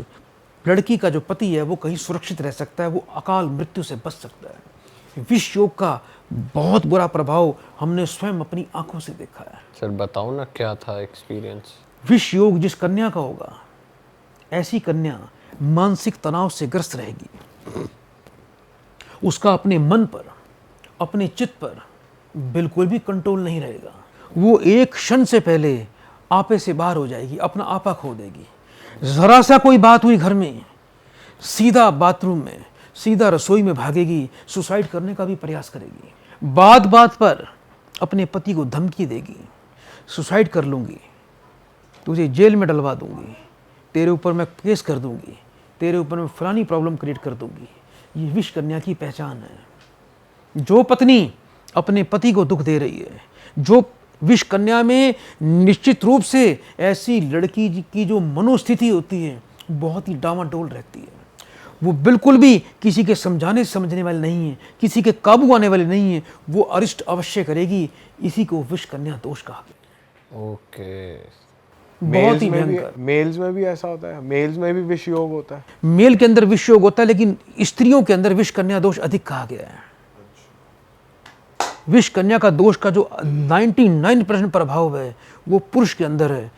लड़की का जो पति है वो कहीं सुरक्षित रह सकता है, वो अकाल मृत्यु से बच सकता है। विष योग का बहुत बुरा प्रभाव हमने स्वयं अपनी आंखों से देखा है। सर बताओ ना क्या था एक्सपीरियंस। विष योग जिस कन्या का होगा, ऐसी कन्या मानसिक तनाव से ग्रस्त रहेगी। उसका अपने मन पर, अपने चित्त पर बिल्कुल भी कंट्रोल नहीं रहेगा। वो एक क्षण से पहले आपे से बाहर हो जाएगी, अपना आपा खो देगी। जरा सा कोई बात हुई घर में, सीधा बाथरूम में, सीधा रसोई में भागेगी, सुसाइड करने का भी प्रयास करेगी। बात बात पर अपने पति को धमकी देगी, सुसाइड कर लूँगी, तुझे जेल में डलवा दूँगी, तेरे ऊपर मैं केस कर दूँगी, तेरे ऊपर मैं फलानी प्रॉब्लम क्रिएट कर दूँगी। ये विष कन्या की पहचान है। जो पत्नी अपने पति को दुख दे रही है, जो विष कन्या में निश्चित रूप से ऐसी लड़की की जो मनोस्थिति होती है बहुत ही डामाडोल रहती है। वो बिल्कुल भी किसी के समझाने समझने वाली नहीं है, किसी के काबू आने वाली नहीं है, वो अरिष्ट अवश्य करेगी। इसी को विष कन्या दोष कहा गया। ओके। बहुत ही भयंकर। मेल्स में भी ऐसा होता है? मेल्स में भी विष योग होता है? मेल के अंदर विष योग होता है, लेकिन स्त्रियों के अंदर विष कन्या दोष अधिक कहा गया है। विष कन्या का दोष का जो 99% प्रभाव है वो पुरुष के अंदर है,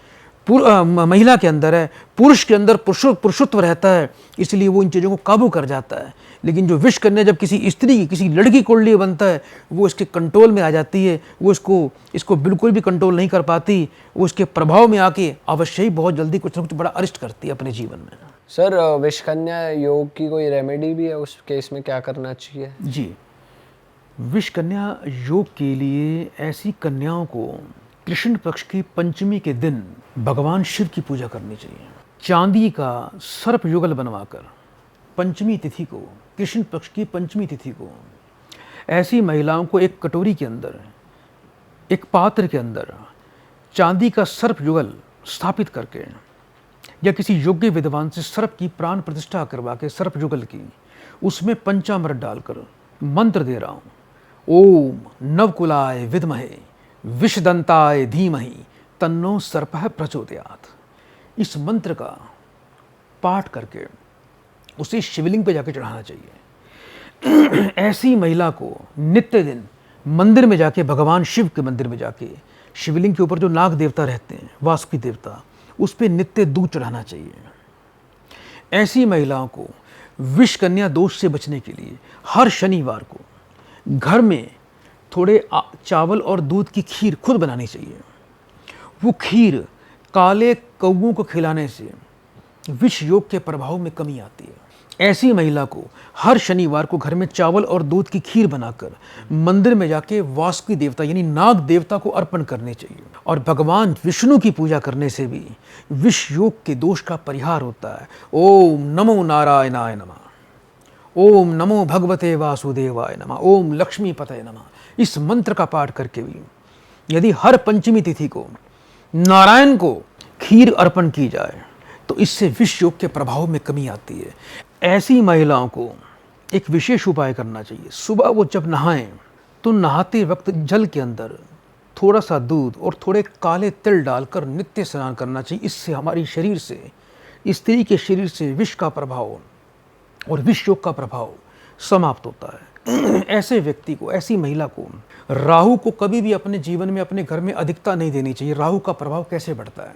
महिला के अंदर है। पुरुष के अंदर पुरुषत्व रहता है, इसलिए वो इन चीज़ों को काबू कर जाता है। लेकिन जो विष कन्या जब किसी स्त्री की, किसी लड़की को लिए बनता है, वो इसके कंट्रोल में आ जाती है। वो इसको बिल्कुल भी कंट्रोल नहीं कर पाती। वो इसके प्रभाव में आके अवश्य ही बहुत जल्दी कुछ ना कुछ बड़ा अरिष्ट करती है अपने जीवन में। सर विष कन्या योग की कोई रेमेडी भी है? उस केस में क्या करना चाहिए? जी, विष कन्या योग के लिए ऐसी कन्याओं को कृष्ण पक्ष की पंचमी के दिन भगवान शिव की पूजा करनी चाहिए। चांदी का सर्प युगल बनवाकर पंचमी तिथि को, कृष्ण पक्ष की पंचमी तिथि को, ऐसी महिलाओं को एक कटोरी के अंदर, एक पात्र के अंदर चांदी का सर्प युगल स्थापित करके या किसी योग्य विद्वान से सर्प की प्राण प्रतिष्ठा करवा के सर्प युगल की, उसमें पंचामृत डालकर मंत्र दे रहा हूँ, ओम नवकुलाय विद्महे विषदंताय धीमहि तन्नो सर्पः प्रचोदयात्। इस मंत्र का पाठ करके उसे शिवलिंग पे जाके चढ़ाना चाहिए। ऐसी महिला को नित्य दिन मंदिर में जाके, भगवान शिव के मंदिर में जाके, शिवलिंग के ऊपर जो नाग देवता रहते हैं, वासुकी देवता, उस पर नित्य दूध चढ़ाना चाहिए। ऐसी महिलाओं को विष कन्या दोष से बचने के लिए हर शनिवार को घर में थोड़े चावल और दूध की खीर खुद बनानी चाहिए। वो खीर काले कौओं को खिलाने से विष योग के प्रभाव में कमी आती है। ऐसी महिला को हर शनिवार को घर में चावल और दूध की खीर बनाकर मंदिर में जाके वासुकी देवता यानी नाग देवता को अर्पण करने चाहिए। और भगवान विष्णु की पूजा करने से भी विष योग के दोष का परिहार होता है। ओम नमो नारायणाय नमः, ओम नमो भगवते वासुदेवाय नमः, ओम लक्ष्मी पतये नमः। इस मंत्र का पाठ करके भी यदि हर पंचमी तिथि को नारायण को खीर अर्पण की जाए तो इससे विष योग के प्रभाव में कमी आती है। ऐसी महिलाओं को एक विशेष उपाय करना चाहिए। सुबह वो जब नहाएं तो नहाते वक्त जल के अंदर थोड़ा सा दूध और थोड़े काले तिल डालकर नित्य स्नान करना चाहिए। इससे हमारी शरीर से, स्त्री के शरीर से विष का प्रभाव और विष योग का प्रभाव समाप्त होता है। ऐसे व्यक्ति को, ऐसी महिला को, राहु को कभी भी अपने जीवन में, अपने घर में अधिकता नहीं देनी चाहिए। राहु का प्रभाव कैसे बढ़ता है?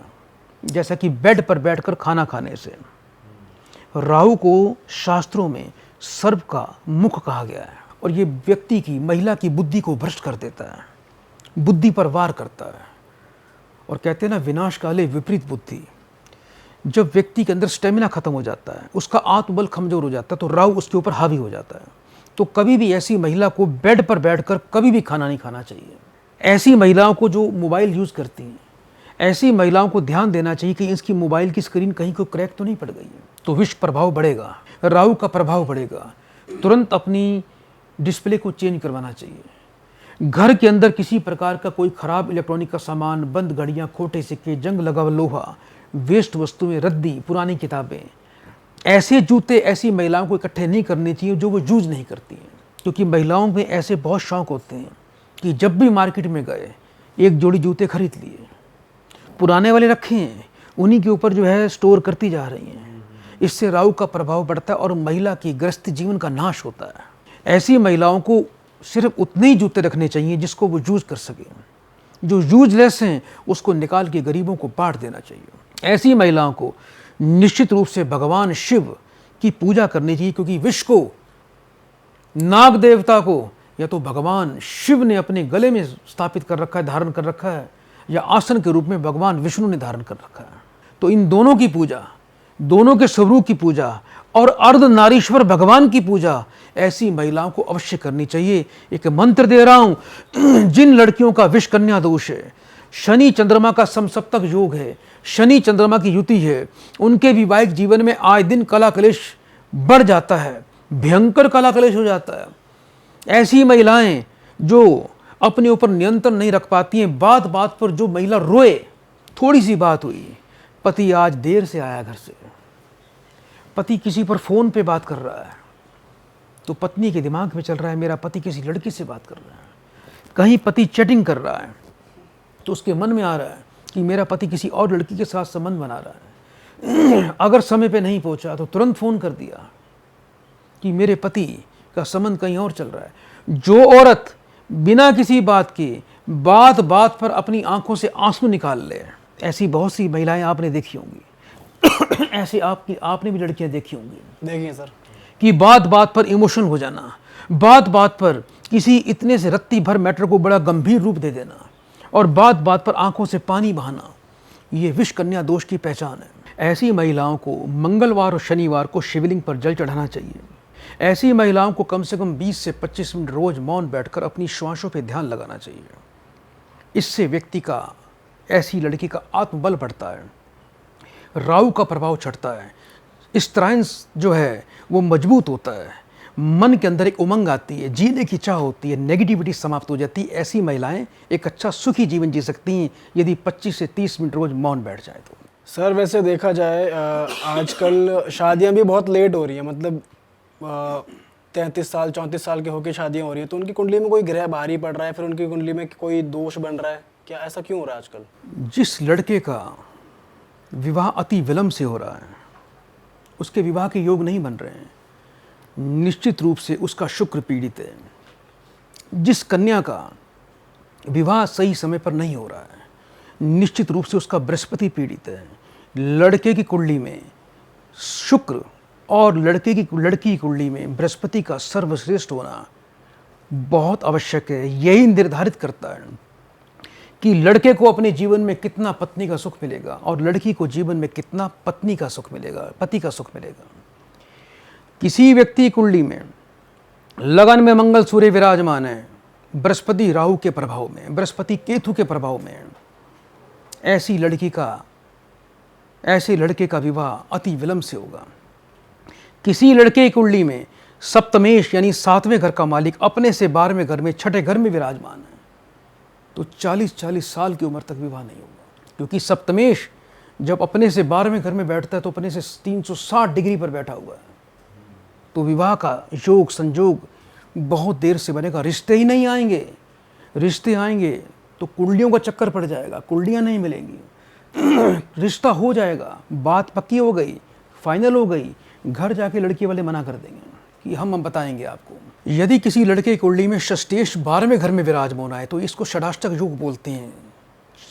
जैसा कि बेड पर बैठकर खाना खाने से। राहु को शास्त्रों में सर्प का मुख कहा गया है और ये व्यक्ति की, महिला की बुद्धि को भ्रष्ट कर देता है। बुद्धि पर वार करता है। और कहते हैं ना, विनाश काले विपरीत बुद्धि। जब व्यक्ति के अंदर स्टेमिना खत्म हो जाता है, उसका आत्मबल कमजोर हो जाता है, तो राहु उसके ऊपर हावी हो जाता है। तो कभी भी ऐसी महिला को बेड पर बैठकर कभी भी खाना नहीं खाना चाहिए। ऐसी महिलाओं को जो मोबाइल यूज़ करती हैं, ऐसी महिलाओं को ध्यान देना चाहिए कि इसकी मोबाइल की स्क्रीन कहीं को क्रैक तो नहीं पड़ गई है, तो विष प्रभाव बढ़ेगा, राहु का प्रभाव बढ़ेगा। तुरंत अपनी डिस्प्ले को चेंज करवाना चाहिए। घर के अंदर किसी प्रकार का कोई खराब इलेक्ट्रॉनिक का सामान, बंद घड़ियाँ, खोटे सिक्के, जंग लगा हुआ लोहा, वेस्ट वस्तुएं, रद्दी, पुरानी किताबें, ऐसे जूते ऐसी महिलाओं को इकट्ठे नहीं करने चाहिए जो वो यूज नहीं करती हैं। क्योंकि महिलाओं में ऐसे बहुत शौक होते हैं कि जब भी मार्केट में गए एक जोड़ी जूते खरीद लिए, पुराने वाले रखे हैं, उन्हीं के ऊपर जो है स्टोर करती जा रही हैं। इससे राहु का प्रभाव बढ़ता है और महिला की ग्रस्त जीवन का नाश होता है। ऐसी महिलाओं को सिर्फ उतने ही जूते रखने चाहिए जिसको वो यूज कर सके। जो यूजलेस हैं उसको निकाल के गरीबों को बांट देना चाहिए। ऐसी महिलाओं को निश्चित रूप से भगवान शिव की पूजा करनी चाहिए, क्योंकि विष को, नाग देवता को या तो भगवान शिव ने अपने गले में स्थापित कर रखा है, धारण कर रखा है, या आसन के रूप में भगवान विष्णु ने धारण कर रखा है। तो इन दोनों की पूजा, दोनों के स्वरूप की पूजा और अर्धनारीश्वर भगवान की पूजा ऐसी महिलाओं को अवश्य करनी चाहिए। एक मंत्र दे रहा हूं, जिन लड़कियों का विष कन्या दोष है, शनि चंद्रमा का समसप्तक योग है, शनि चंद्रमा की युति है, उनके वैवाहिक जीवन में आए दिन कला कलेश बढ़ जाता है, भयंकर कला कलेश हो जाता है। ऐसी महिलाएं जो अपने ऊपर नियंत्रण नहीं रख पाती हैं, बात बात पर जो महिला रोए, थोड़ी सी बात हुई, पति आज देर से आया घर से, पति किसी पर फोन पे बात कर रहा है, तो पत्नी के दिमाग में चल रहा है मेरा पति किसी लड़की से बात कर रहा है। कहीं पति चैटिंग कर रहा है तो उसके मन में आ रहा है कि मेरा पति किसी और लड़की के साथ संबंध बना रहा है। अगर समय पे नहीं पहुंचा तो तुरंत फोन कर दिया कि मेरे पति का संबंध कहीं और चल रहा है। जो औरत बिना किसी बात के बात बात पर अपनी आंखों से आंसू निकाल ले, ऐसी बहुत सी महिलाएं आपने देखी होंगी। ऐसे आपने भी लड़कियां देखी होंगी। देखिए सर, कि बात बात पर इमोशनल हो जाना, बात बात पर किसी इतने से रत्ती भर मैटर को बड़ा गंभीर रूप दे देना और बात बात पर आंखों से पानी बहाना, ये विष कन्या दोष की पहचान है। ऐसी महिलाओं को मंगलवार और शनिवार को शिवलिंग पर जल चढ़ाना चाहिए। ऐसी महिलाओं को कम से कम 20 से 25 मिनट रोज मौन बैठकर अपनी श्वासों पर ध्यान लगाना चाहिए। इससे व्यक्ति का, ऐसी लड़की का आत्मबल बढ़ता है, राहु का प्रभाव छटता है, स्ट्राइन्स जो है वो मजबूत होता है, मन के अंदर एक उमंग आती है, जीने की चाह होती है, नेगेटिविटी समाप्त हो जाती है। ऐसी महिलाएं एक अच्छा सुखी जीवन जी सकती हैं यदि 25 से 30 मिनट रोज मौन बैठ जाए तो। सर वैसे देखा जाए आजकल शादियां भी बहुत लेट हो रही हैं, मतलब 33 साल 34 साल के होके शादियां हो रही हैं, तो उनकी कुंडली में कोई ग्रह भारी पड़ रहा है, फिर उनकी कुंडली में कोई दोष बन रहा है, क्या ऐसा क्यों हो रहा है आजकल? जिस लड़के का विवाह अति विलंब से हो रहा है, उसके विवाह के योग नहीं बन रहे हैं, निश्चित रूप से उसका शुक्र पीड़ित है। जिस कन्या का विवाह सही समय पर नहीं हो रहा है, निश्चित रूप से उसका बृहस्पति पीड़ित है। लड़के की कुंडली में शुक्र और लड़की की कुंडली में बृहस्पति का सर्वश्रेष्ठ होना बहुत आवश्यक है। यही निर्धारित करता है कि लड़के को अपने जीवन में कितना पत्नी का सुख मिलेगा और लड़की को जीवन में कितना पत्नी का सुख मिलेगा, पति का सुख मिलेगा। किसी व्यक्ति की कुंडली में लगन में मंगल सूर्य विराजमान है, बृहस्पति राहु के प्रभाव में, बृहस्पति केतु के प्रभाव में, ऐसे लड़के का विवाह अति विलंब से होगा। किसी लड़के की कुंडली में सप्तमेश यानी 7वें घर का मालिक अपने से 12वें घर में, 6ठे घर में विराजमान है, तो 40-40 साल की उम्र तक विवाह नहीं होगा। क्योंकि सप्तमेश जब अपने से 12वें घर में बैठता है तो अपने से 360 डिग्री पर बैठा हुआ है, तो विवाह का योग संयोग बहुत देर से बनेगा। रिश्ते ही नहीं आएंगे, रिश्ते आएंगे तो कुंडलियों का चक्कर पड़ जाएगा, कुंडलियां नहीं मिलेंगी। रिश्ता हो जाएगा, बात पक्की हो गई, फाइनल हो गई, घर जाके लड़की वाले मना कर देंगे कि हम बताएंगे आपको। यदि किसी लड़के की कुंडली में षष्टेश 12वें घर में विराजमान है तो इसको षडाष्टक योग बोलते हैं,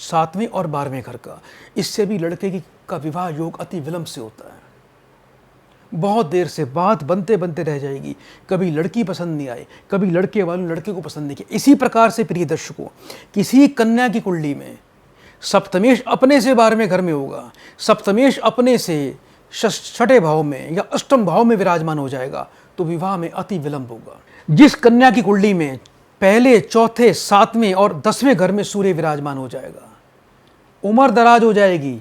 7वें और 12वें घर का। इससे भी लड़के का विवाह योग अति विलंब से होता है। बहुत देर से बात बनते बनते रह जाएगी, कभी लड़की पसंद नहीं आई, कभी लड़के वालों ने लड़के को पसंद नहीं किया। इसी प्रकार से प्रिय दर्शकों, किसी कन्या की कुंडली में सप्तमेश अपने से 12वें घर में होगा, सप्तमेश अपने से छठे भाव में या अष्टम भाव में विराजमान हो जाएगा, तो विवाह में अति विलंब होगा। जिस कन्या की कुंडली में पहले, चौथे, 7वें और 10वें घर में सूर्य विराजमान हो जाएगा, उम्र दराज हो जाएगी,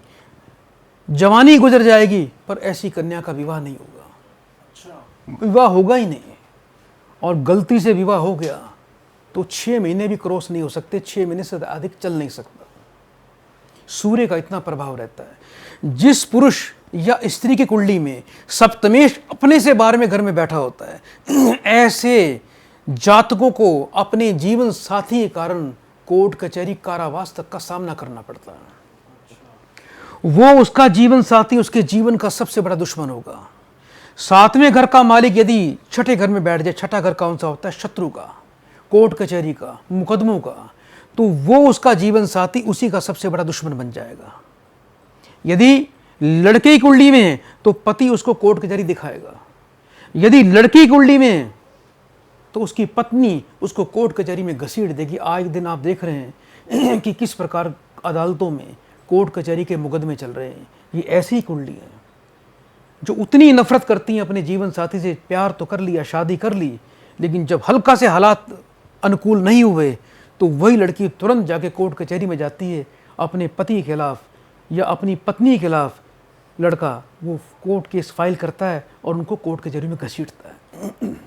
जवानी गुजर जाएगी, पर ऐसी कन्या का विवाह नहीं होगा। विवाह होगा ही नहीं, और गलती से विवाह हो गया तो 6 महीने भी क्रॉस नहीं हो सकते, 6 महीने से अधिक चल नहीं सकता। सूर्य का इतना प्रभाव रहता है। जिस पुरुष या स्त्री की कुंडली में सप्तमेश अपने से 12वें घर में बैठा होता है, ऐसे जातकों को अपने जीवन साथी के कारण कोर्ट कचहरी कारावास तक का सामना करना पड़ता है। वो उसका जीवन साथी उसके जीवन का सबसे बड़ा दुश्मन होगा। 7वें घर का मालिक यदि छठे घर में बैठ जाए, छठा घर कौन सा होता है? शत्रु का, कोर्ट कचहरी का, मुकदमों का, तो वो उसका जीवन साथी उसी का सबसे बड़ा दुश्मन बन जाएगा। यदि लड़के की कुंडली में है तो पति उसको कोर्ट कचहरी दिखाएगा, यदि लड़की की कुंडली में है तो उसकी पत्नी उसको कोर्ट कचहरी में घसीट देगी। आज दिन आप देख रहे हैं कि किस प्रकार अदालतों में कोर्ट कचहरी के मुकदमे चल रहे हैं। ये ऐसी ही कुंडली है जो उतनी नफरत करती हैं अपने जीवन साथी से। प्यार तो कर लिया, शादी कर ली, लेकिन जब हल्का से हालात अनुकूल नहीं हुए तो वही लड़की तुरंत जाके कोर्ट कचहरी में जाती है, अपने पति के खिलाफ या अपनी पत्नी के खिलाफ लड़का वो कोर्ट केस फाइल करता है और उनको कोर्ट कचहरी में घसीटता है।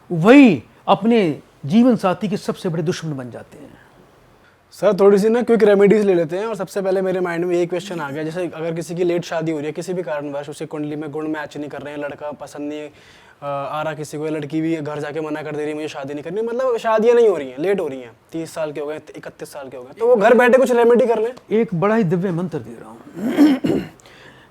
वही अपने जीवन साथी के सबसे बड़े दुश्मन बन जाते हैं। सर थोड़ी सी ना क्विक रेमेडीज ले लेते हैं। और सबसे पहले मेरे माइंड में एक क्वेश्चन आ गया, जैसे अगर किसी की लेट शादी हो रही है, किसी भी कारणवश उसकी कुंडली में गुण मैच नहीं कर रहे हैं, लड़का पसंद नहीं आ रहा किसी को, लड़की भी घर जाके मना कर दे रही है मुझे शादी नहीं करनी, मतलब शादियां नहीं हो रही हैं, लेट हो रही हैं, 30 साल के हो गए, 31 साल के हो गए, तो वो घर बैठे कुछ रेमेडी कर लें। एक बड़ा ही दिव्य मंत्र दे रहा हूँ।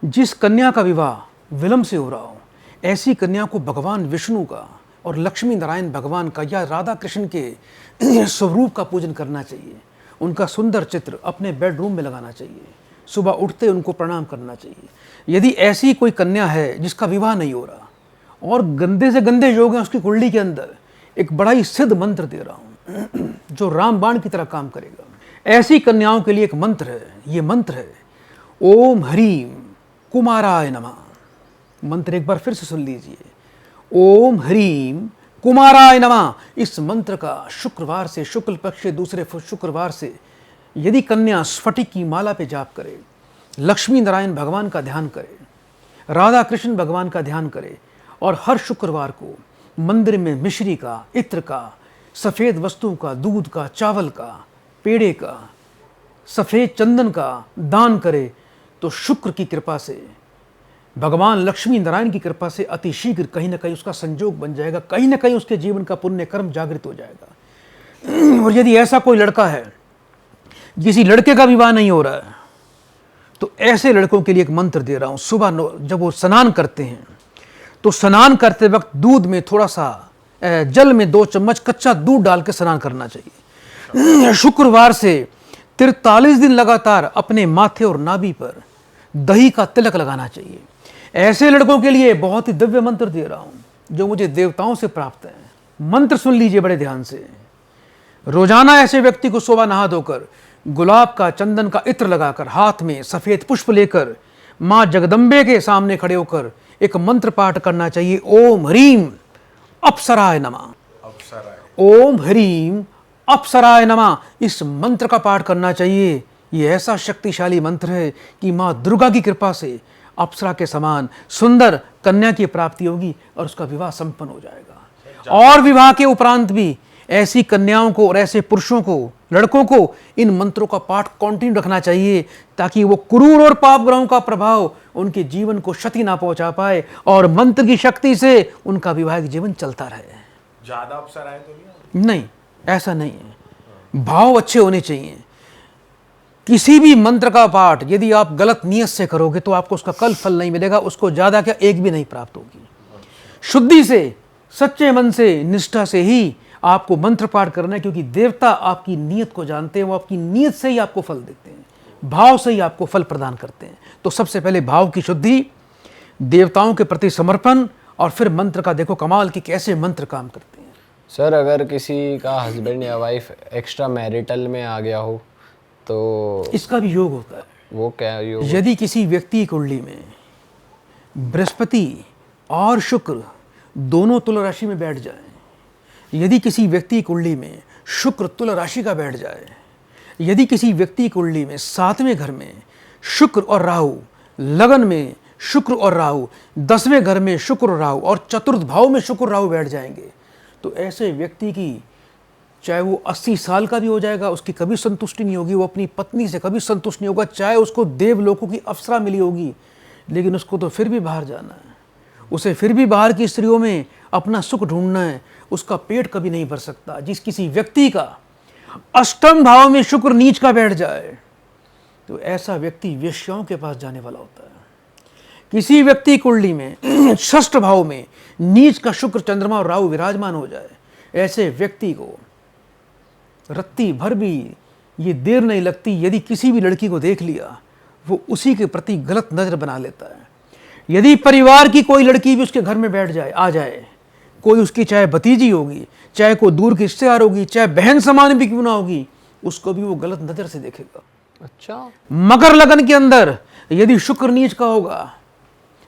जिस कन्या का विवाह विलंब से हो रहा हो, ऐसी कन्या को भगवान विष्णु का और लक्ष्मी नारायण भगवान का या राधा कृष्ण के स्वरूप का पूजन करना चाहिए। उनका सुंदर चित्र अपने बेडरूम में लगाना चाहिए, सुबह उठते उनको प्रणाम करना चाहिए। यदि ऐसी कोई कन्या है जिसका विवाह नहीं हो रहा और गंदे से गंदे योग हैं उसकी कुंडली के अंदर, एक बड़ा ही सिद्ध मंत्र दे रहा हूँ जो रामबाण की तरह काम करेगा। ऐसी कन्याओं के लिए एक मंत्र है, ये मंत्र है ओम ह्रीम कुमाराय नमः। मंत्र एक बार फिर से सुन लीजिए, ओम ह्रीम कुमाराय नमः। इस मंत्र का शुक्रवार से, शुक्ल पक्ष के दूसरे शुक्रवार से यदि कन्या स्फटिक की माला पे जाप करे, लक्ष्मी नारायण भगवान का ध्यान करे, राधा कृष्ण भगवान का ध्यान करे और हर शुक्रवार को मंदिर में मिश्री का, इत्र का, सफ़ेद वस्तुओं का, दूध का, चावल का, पेड़े का, सफ़ेद चंदन का दान करे, तो शुक्र की कृपा से, भगवान लक्ष्मी नारायण की कृपा से अति शीघ्र कहीं ना कहीं उसका संजोग बन जाएगा, कहीं ना कहीं उसके जीवन का पुण्य कर्म जागृत हो जाएगा। और यदि ऐसा कोई लड़का है, किसी लड़के का विवाह नहीं हो रहा है, तो ऐसे लड़कों के लिए एक मंत्र दे रहा हूँ। सुबह जब वो स्नान करते हैं तो स्नान करते वक्त दूध में थोड़ा सा, जल में 2 चम्मच कच्चा दूध डाल के स्नान करना चाहिए। शुक्रवार से 43 दिन लगातार अपने माथे और नाभि पर दही का तिलक लगाना चाहिए। ऐसे लड़कों के लिए बहुत ही दिव्य मंत्र दे रहा हूं जो मुझे देवताओं से प्राप्त है। मंत्र सुन लीजिए बड़े ध्यान से। रोजाना ऐसे व्यक्ति को सुबह नहा धोकर गुलाब का, चंदन का इत्र लगाकर, हाथ में सफेद पुष्प लेकर मां जगदम्बे के सामने खड़े होकर एक मंत्र पाठ करना चाहिए, ओम ह्रीम अप्सराय नमः। ओम ह्रीम अप्सराय नमः। इस मंत्र का पाठ करना चाहिए। ये ऐसा शक्तिशाली मंत्र है कि माँ दुर्गा की कृपा से अप्सरा के समान सुंदर कन्या की प्राप्ति होगी और उसका विवाह संपन्न हो जाएगा। और विवाह के उपरांत भी ऐसी कन्याओं को और ऐसे पुरुषों को, लड़कों को इन मंत्रों का पाठ कंटिन्यू रखना चाहिए ताकि वो क्रूर और पाप ग्रहों का प्रभाव उनके जीवन को क्षति ना पहुंचा पाए और मंत्र की शक्ति से उनका वैवाहिक जीवन चलता रहे। ज्यादा अप्सराएं तो नहीं, ऐसा नहीं है। भाव अच्छे होने चाहिए। किसी भी मंत्र का पाठ यदि आप गलत नियत से करोगे तो आपको उसका कल फल नहीं मिलेगा, उसको ज्यादा क्या एक भी नहीं प्राप्त होगी। शुद्धि से, सच्चे मन से, निष्ठा से ही आपको मंत्र पाठ करना है, क्योंकि देवता आपकी नीयत को जानते हैं। वो आपकी नीयत से ही आपको फल देते हैं, भाव से ही आपको फल प्रदान करते हैं। तो सबसे पहले भाव की शुद्धि, देवताओं के प्रति समर्पण, और फिर मंत्र का देखो कमाल कि कैसे मंत्र काम करते हैं। सर अगर किसी का हस्बैंड या वाइफ एक्स्ट्रा मैरिटल में आ गया हो तो इसका भी योग होता है। वो क्या योग? यदि किसी व्यक्ति की कुंडली में बृहस्पति और शुक्र दोनों तुला राशि में बैठ जाए, यदि किसी व्यक्ति की कुंडली में शुक्र तुला राशि का बैठ जाए, यदि किसी व्यक्ति की कुंडली में 7वें घर में शुक्र और राहु, लगन में शुक्र और राहु, 10वें घर में शुक्र और राहु और चतुर्थ भाव में शुक्र राहु बैठ जाएंगे, तो ऐसे व्यक्ति की चाहे वो 80 साल का भी हो जाएगा, उसकी कभी संतुष्टि नहीं होगी, वो अपनी पत्नी से कभी संतुष्ट नहीं होगा, चाहे उसको देवलोकों की अप्सरा मिली होगी, लेकिन उसको तो फिर भी बाहर जाना है, उसे फिर भी बाहर की स्त्रियों में अपना सुख ढूंढना है, उसका पेट कभी नहीं भर सकता। जिस किसी व्यक्ति का 8वें भाव में शुक्र नीच का बैठ जाए तो ऐसा व्यक्ति वेश्याओं के पास जाने वाला होता है। किसी व्यक्ति कुंडली में 6ठ भाव में नीच का शुक्र, चंद्रमा और राहु विराजमान हो जाए, ऐसे व्यक्ति को रत्ती भर भी ये देर नहीं लगती, यदि किसी भी लड़की को देख लिया वो उसी के प्रति गलत नजर बना लेता है। यदि परिवार की कोई लड़की भी उसके घर में बैठ जाए, आ जाए, कोई उसकी चाहे भतीजी होगी, चाहे कोई दूर की रिश्तेदार होगी, चाहे बहन समान भी क्यों ना होगी, उसको भी वो गलत नजर से देखेगा। अच्छा, मकर लगन के अंदर यदि शुक्र नीच का होगा,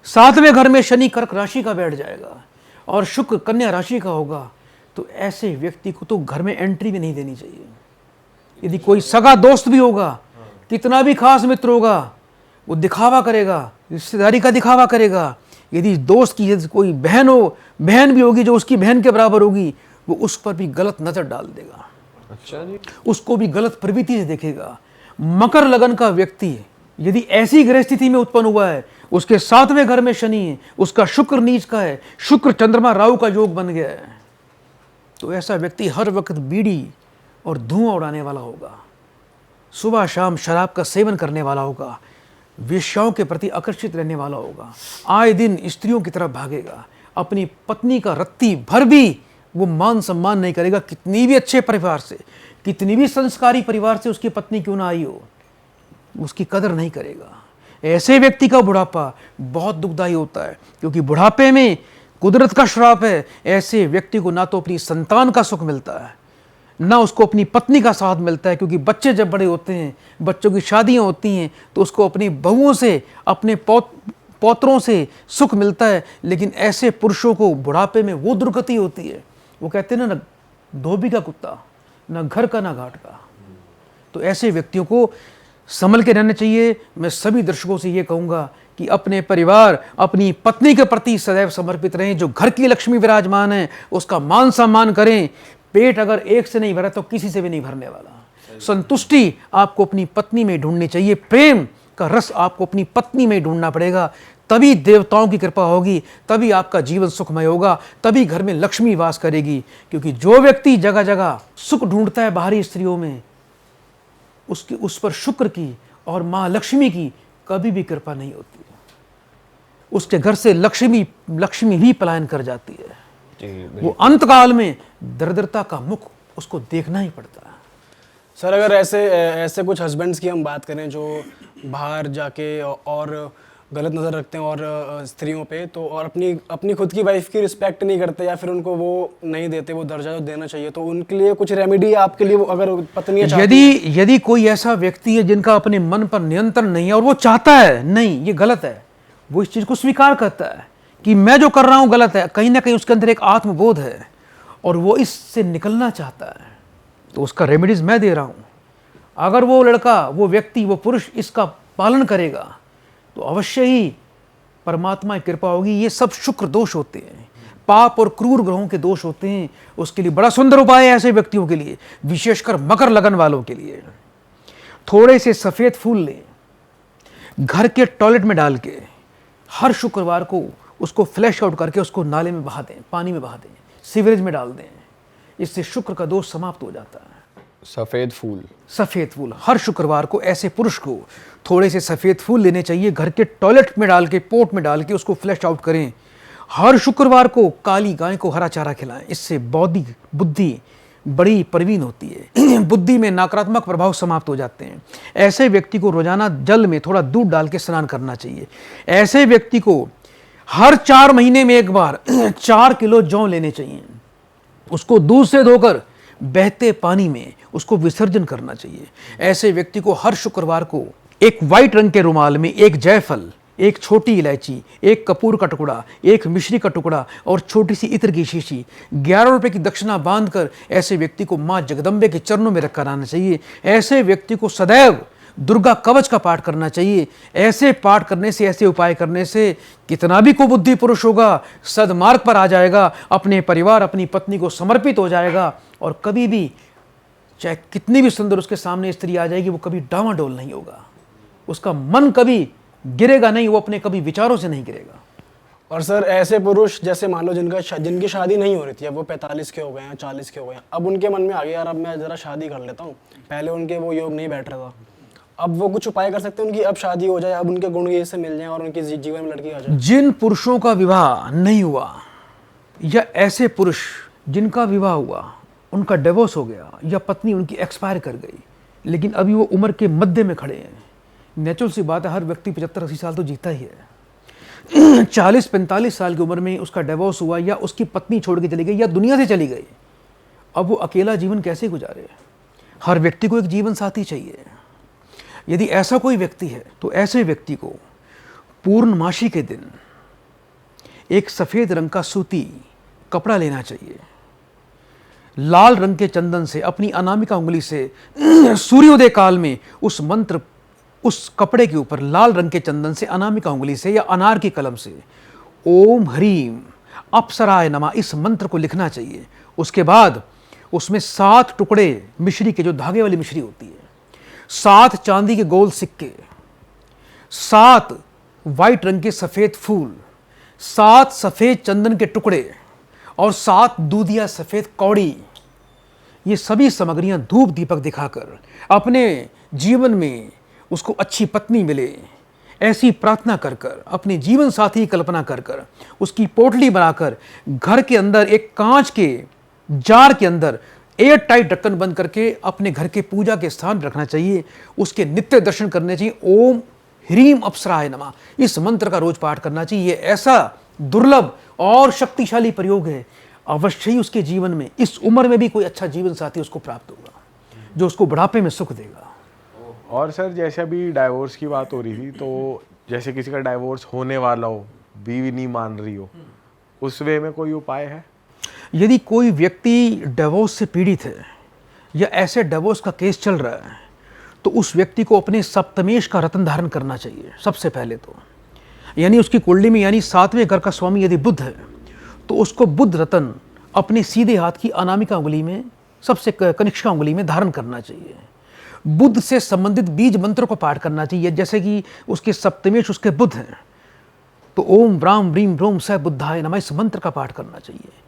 7वें घर में शनि कर्क राशि का बैठ जाएगा और शुक्र कन्या राशि का होगा, तो ऐसे व्यक्ति को तो घर में एंट्री भी नहीं देनी चाहिए। यदि कोई सगा दोस्त भी होगा, कितना भी खास मित्र होगा, वो दिखावा करेगा, रिश्तेदारी का दिखावा करेगा। यदि दोस्त की यदि कोई बहन हो, बहन भी होगी जो उसकी बहन के बराबर होगी, वो उस पर भी गलत नजर डाल देगा। अच्छा जी। उसको भी गलत प्रवृत्ति से देखेगा। मकर लगन का व्यक्ति यदि ऐसी ग्रह स्थिति में उत्पन्न हुआ है, उसके 7वें घर में शनि है, उसका शुक्र नीच का है, शुक्र चंद्रमा राहु का योग बन गया है, तो ऐसा व्यक्ति हर वक्त बीड़ी और धुआं उड़ाने वाला होगा, सुबह शाम शराब का सेवन करने वाला होगा, वेश्याओं के प्रति आकर्षित रहने वाला होगा, आए दिन स्त्रियों की तरफ भागेगा, अपनी पत्नी का रत्ती भर भी वो मान सम्मान नहीं करेगा। कितनी भी अच्छे परिवार से, कितनी भी संस्कारी परिवार से उसकी पत्नी क्यों ना आई हो, उसकी कदर नहीं करेगा। ऐसे व्यक्ति का बुढ़ापा बहुत दुखदायी होता है, क्योंकि बुढ़ापे में कुदरत का श्राप है। ऐसे व्यक्ति को ना तो अपनी संतान का सुख मिलता है, ना उसको अपनी पत्नी का साथ मिलता है, क्योंकि बच्चे जब बड़े होते हैं, बच्चों की शादियां होती हैं, तो उसको अपनी बहुओं से, अपने पौत्रों से सुख मिलता है। लेकिन ऐसे पुरुषों को बुढ़ापे में वो दुर्गति होती है, वो कहते हैं ना धोबी का कुत्ता, ना घर का ना घाट का। तो ऐसे व्यक्तियों को संभल के रहना चाहिए। मैं सभी दर्शकों से ये कहूँगा कि अपने परिवार, अपनी पत्नी के प्रति सदैव समर्पित रहें। जो घर की लक्ष्मी विराजमान है उसका मान सम्मान करें। पेट अगर एक से नहीं भरा तो किसी से भी नहीं भरने वाला। संतुष्टि आपको अपनी पत्नी में ढूंढनी चाहिए, प्रेम का रस आपको अपनी पत्नी में ढूंढना पड़ेगा, तभी देवताओं की कृपा होगी, तभी आपका जीवन सुखमय होगा, तभी घर में लक्ष्मी वास करेगी। क्योंकि जो व्यक्ति जगह जगह सुख ढूंढता है बाहरी स्त्रियों में, उसकी उस पर शुक्र की और माँ लक्ष्मी की कभी भी कृपा नहीं होती। उसके घर से लक्ष्मी भी पलायन कर जाती है। वो अंतकाल में दरिद्रता का मुख उसको देखना ही पड़ता है। सर अगर ऐसे कुछ हस्बैंड्स की हम बात करें जो बाहर जाके और गलत नज़र रखते हैं और स्त्रियों पे, तो और अपनी खुद की वाइफ की रिस्पेक्ट नहीं करते या फिर उनको वो नहीं देते वो दर्जा जो देना चाहिए, तो उनके लिए कुछ रेमेडी आपके लिए, अगर पत्नी यदि कोई ऐसा व्यक्ति है जिनका अपने मन पर नियंत्रण नहीं है और वो चाहता है नहीं ये गलत है, वो इस चीज़ को स्वीकार करता है कि मैं जो कर रहा हूँ गलत है, कहीं ना कहीं उसके अंदर एक आत्मबोध है और वो इससे निकलना चाहता है, तो उसका रेमेडीज मैं दे रहा हूँ। अगर वो लड़का, वो व्यक्ति, वो पुरुष इसका पालन करेगा तो अवश्य ही परमात्मा की कृपा होगी। ये सब शुक्र दोष होते हैं, पाप और क्रूर ग्रहों के दोष होते हैं। उसके लिए बड़ा सुंदर उपाय है ऐसे व्यक्तियों के लिए, विशेषकर मकर लगन वालों के लिए। थोड़े से सफ़ेद फूल लें, घर के टॉयलेट में डाल के हर शुक्रवार को उसको फ्लैश आउट करके उसको नाले में बहा दें, पानी में बहा दें, सीवरेज में डाल दें। इससे शुक्र का दोष समाप्त हो जाता है। सफ़ेद फूल हर शुक्रवार को ऐसे पुरुष को थोड़े से सफ़ेद फूल लेने चाहिए, घर के टॉयलेट में डाल के, पोट में डाल के उसको फ्लैश आउट करें। हर शुक्रवार को काली गाय को हरा चारा खिलाएं। इससे बौद्धिक बुद्धि बड़ी प्रवीण होती है, बुद्धि में नकारात्मक प्रभाव समाप्त हो जाते हैं। ऐसे व्यक्ति को रोजाना जल में थोड़ा दूध डाल के स्नान करना चाहिए। ऐसे व्यक्ति को हर 4 महीने में एक बार 4 किलो जौ लेने चाहिए, उसको दूध से धोकर बहते पानी में उसको विसर्जन करना चाहिए। ऐसे व्यक्ति को हर शुक्रवार को एक वाइट रंग के रुमाल में एक जायफल, एक छोटी इलायची, एक कपूर का टुकड़ा, एक मिश्री का टुकड़ा और छोटी सी इत्र की शीशी 11 रुपए की दक्षिणा बांधकर ऐसे व्यक्ति को मां जगदम्बे के चरणों में रखकर आना चाहिए। ऐसे व्यक्ति को सदैव दुर्गा कवच का पाठ करना चाहिए। ऐसे पाठ करने से, ऐसे उपाय करने से कितना भी कुबुद्धि पुरुष होगा सदमार्ग पर आ जाएगा, अपने परिवार, अपनी पत्नी को समर्पित हो जाएगा और कभी भी, चाहे कितनी भी सुंदर उसके सामने स्त्री आ जाएगी, वो कभी डावाडोल नहीं होगा, उसका मन कभी गिरेगा नहीं, वो अपने कभी विचारों से नहीं गिरेगा। और सर ऐसे पुरुष जैसे मान लो जिनकी शादी नहीं हो रही थी, अब वो 45 के हो गए हैं, 40 के हो गए हैं, अब उनके मन में आ गया यार अब मैं ज़रा शादी कर लेता हूँ, पहले उनके वो योग नहीं बैठ रहा था, अब वो कुछ उपाय कर सकते हैं उनकी अब शादी हो जाए, अब उनके गुण ये से मिल जाए और उनके जीवन में लड़की आ जाए। जिन पुरुषों का विवाह नहीं हुआ या ऐसे पुरुष जिनका विवाह हुआ, उनका डिवोर्स हो गया या पत्नी उनकी एक्सपायर कर गई, लेकिन अभी वो उम्र के मध्य में खड़े हैं, नेचुरल सी बात है, हर व्यक्ति 75-80 साल तो जीता ही है। 40-45 साल की उम्र में उसका डिवोर्स हुआ या उसकी पत्नी छोड़ के चली गई या दुनिया से चली गई, अब वो अकेला जीवन कैसे गुजारे? हर व्यक्ति को एक जीवन साथी चाहिए। यदि ऐसा कोई व्यक्ति है तो ऐसे व्यक्ति को पूर्णमासी के दिन एक सफ़ेद रंग का सूती कपड़ा लेना चाहिए, लाल रंग के चंदन से अपनी अनामिका उंगली से सूर्योदय काल में उस मंत्र, उस कपड़े के ऊपर लाल रंग के चंदन से अनामिका उंगली से या अनार की कलम से ओम ह्रीम अप्सराय नमः इस मंत्र को लिखना चाहिए। उसके बाद उसमें 7 टुकड़े मिश्री के, जो धागे वाली मिश्री होती है, 7 चांदी के गोल सिक्के, 7 वाइट रंग के सफ़ेद फूल, 7 सफ़ेद चंदन के टुकड़े और 7 दूधिया सफ़ेद कौड़ी, ये सभी सामग्रियां धूप दीपक दिखाकर अपने जीवन में उसको अच्छी पत्नी मिले, ऐसी प्रार्थना कर कर, अपने जीवन साथी की कल्पना कर कर, उसकी पोटली बनाकर घर के अंदर एक कांच के जार के अंदर एयर टाइट ढक्कन बंद करके अपने घर के पूजा के स्थान रखना चाहिए। उसके नित्य दर्शन करने चाहिए। ओम ह्रीम अप्सराय नमः इस मंत्र का रोज पाठ करना चाहिए। ये ऐसा दुर्लभ और शक्तिशाली प्रयोग है, अवश्य ही उसके जीवन में इस उम्र में भी कोई अच्छा जीवन साथी उसको प्राप्त होगा, जो उसको बुढ़ापे में सुख देगा। और सर जैसे अभी डाइवोर्स की बात हो रही थी, तो जैसे किसी का डाइवोर्स होने वाला हो, बीवी नहीं मान रही हो, उस वे में कोई उपाय है? यदि कोई व्यक्ति डिवोर्स से पीड़ित है या ऐसे डिवोर्स का केस चल रहा है, तो उस व्यक्ति को अपने सप्तमेश का रत्न धारण करना चाहिए सबसे पहले तो, यानी उसकी कुंडली में, यानी 7वें घर का स्वामी यदि बुध है तो उसको बुध रत्न अपने सीधे हाथ की अनामिका उंगली में, सबसे कनिष्का उंगली में धारण करना चाहिए। बुध से संबंधित बीज मंत्र को पाठ करना चाहिए, जैसे कि उसके सप्तमेश उसके बुध हैं तो ओम ब्राम ब्रीम ब्रोम स बुद्धाय नमः इस मंत्र का पाठ करना चाहिए।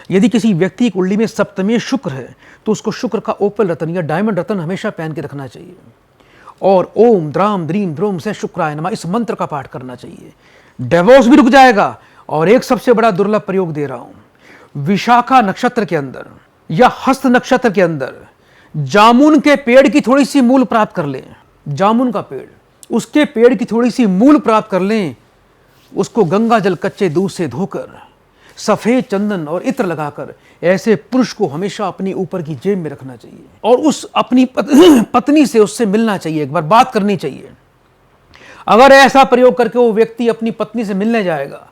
यदि किसी व्यक्ति की कुंडली में सप्तमेश शुक्र है तो उसको शुक्र का ओपल रत्न या डायमंड रत्न हमेशा पहन के रखना चाहिए और ओम द्राम द्रीम ब्रोम से शुक्राय नमः इस मंत्र का पाठ करना चाहिए। डिवोर्स भी रुक जाएगा। और एक सबसे बड़ा दुर्लभ प्रयोग दे रहा हूं, विशाखा नक्षत्र के अंदर या हस्त नक्षत्र के अंदर जामुन के पेड़ की थोड़ी सी मूल प्राप्त कर लें, जामुन का पेड़, उसके पेड़ की थोड़ी सी मूल प्राप्त कर लें, उसको गंगा जल कच्चे दूध से धोकर सफेद चंदन और इत्र लगाकर ऐसे पुरुष को हमेशा अपनी ऊपर की जेब में रखना चाहिए और उस अपनी पत्नी से उससे मिलना चाहिए, एक बार बात करनी चाहिए। अगर ऐसा प्रयोग करके वो व्यक्ति अपनी पत्नी से मिलने जाएगा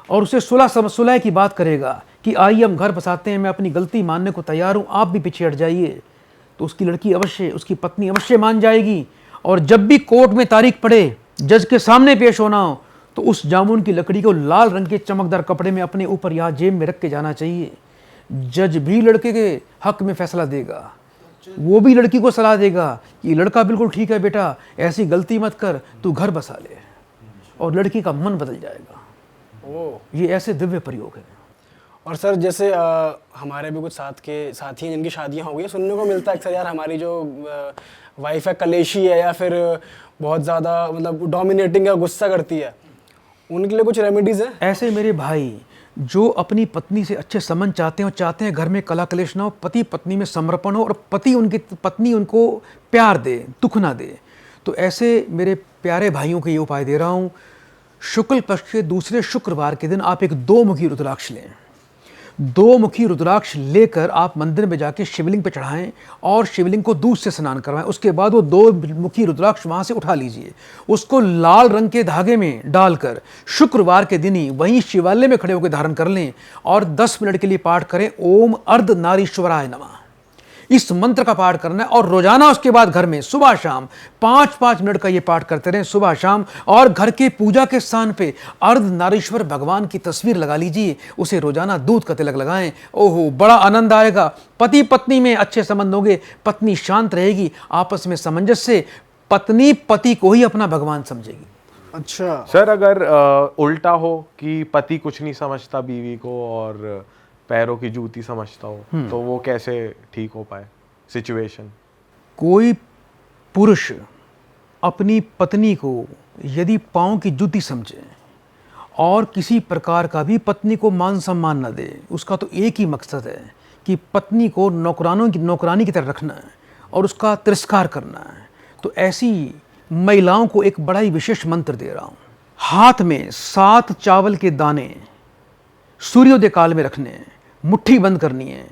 और उसे सुलह की बात करेगा कि आइए हम घर बसाते हैं, मैं अपनी गलती मानने को तैयार हूं, आप भी पीछे हट जाइए, तो उसकी लड़की अवश्य, उसकी पत्नी अवश्य मान जाएगी। और जब भी कोर्ट में तारीख पड़े, जज के सामने पेश होना हो, तो उस जामुन की लकड़ी को लाल रंग के चमकदार कपड़े में अपने ऊपर यहाँ जेब में रख के जाना चाहिए। जज भी लड़के के हक में फैसला देगा, वो भी लड़की को सलाह देगा कि लड़का बिल्कुल ठीक है बेटा, ऐसी गलती मत कर, तू घर बसा ले, और लड़की का मन बदल जाएगा। ये ऐसे दिव्य प्रयोग है। और सर जैसे हमारे भी कुछ साथी हैं जिनकी शादियां हो गई, सुनने को मिलता है अक्सर यार हमारी जो वाइफ है कलेशी है या फिर बहुत ज़्यादा मतलब डोमिनेटिंग है, गुस्सा करती है, उनके लिए कुछ रेमेडीज़ हैं? ऐसे मेरे भाई जो अपनी पत्नी से अच्छे संबंध चाहते हैं और चाहते हैं घर में कला कलेश ना हो, पति पत्नी में समर्पण हो और पत्नी उनको प्यार दे, दुख ना दे, तो ऐसे मेरे प्यारे भाइयों को ये उपाय दे रहा हूँ। शुक्ल पक्ष के दूसरे शुक्रवार के दिन आप एक 2 मुखी रुद्राक्ष लें। 2 मुखी रुद्राक्ष लेकर आप मंदिर में जाके शिवलिंग पे चढ़ाएं और शिवलिंग को दूध से स्नान करवाएं। उसके बाद वो 2 मुखी रुद्राक्ष वहाँ से उठा लीजिए, उसको लाल रंग के धागे में डालकर शुक्रवार के दिन ही वहीं शिवालय में खड़े होकर धारण कर लें और 10 मिनट के लिए पाठ करें, ओम अर्धनारीश्वराय नमः। इस मंत्र का पाठ करना है और रोजाना उसके बाद घर में सुबह शाम 5-5 मिनट का ये पाठ करते रहें सुबह शाम। और घर के पूजा के स्थान पे अर्धनारीश्वर भगवान की तस्वीर लगा लीजिए, उसे रोजाना दूध का तिलक लगाएं। ओहो, बड़ा आनंद आएगा। पति पत्नी में अच्छे संबंध होंगे, पत्नी शांत रहेगी, आपस में सामंजस्य से पत्नी पति को ही अपना भगवान समझेगी। अच्छा सर, अगर उल्टा हो कि पति कुछ नहीं समझता बीवी को और पैरों की जूती समझता हो, तो वो कैसे ठीक हो पाए सिचुएशन? कोई पुरुष अपनी पत्नी को यदि पाँव की जूती समझे और किसी प्रकार का भी पत्नी को मान सम्मान न दे, उसका तो एक ही मकसद है कि पत्नी को नौकरानी की तरह रखना है और उसका तिरस्कार करना है, तो ऐसी महिलाओं को एक बड़ा ही विशेष मंत्र दे रहा हूँ। हाथ में 7 चावल के दाने सूर्योदय काल में रखने हैं, मुट्ठी बंद करनी है,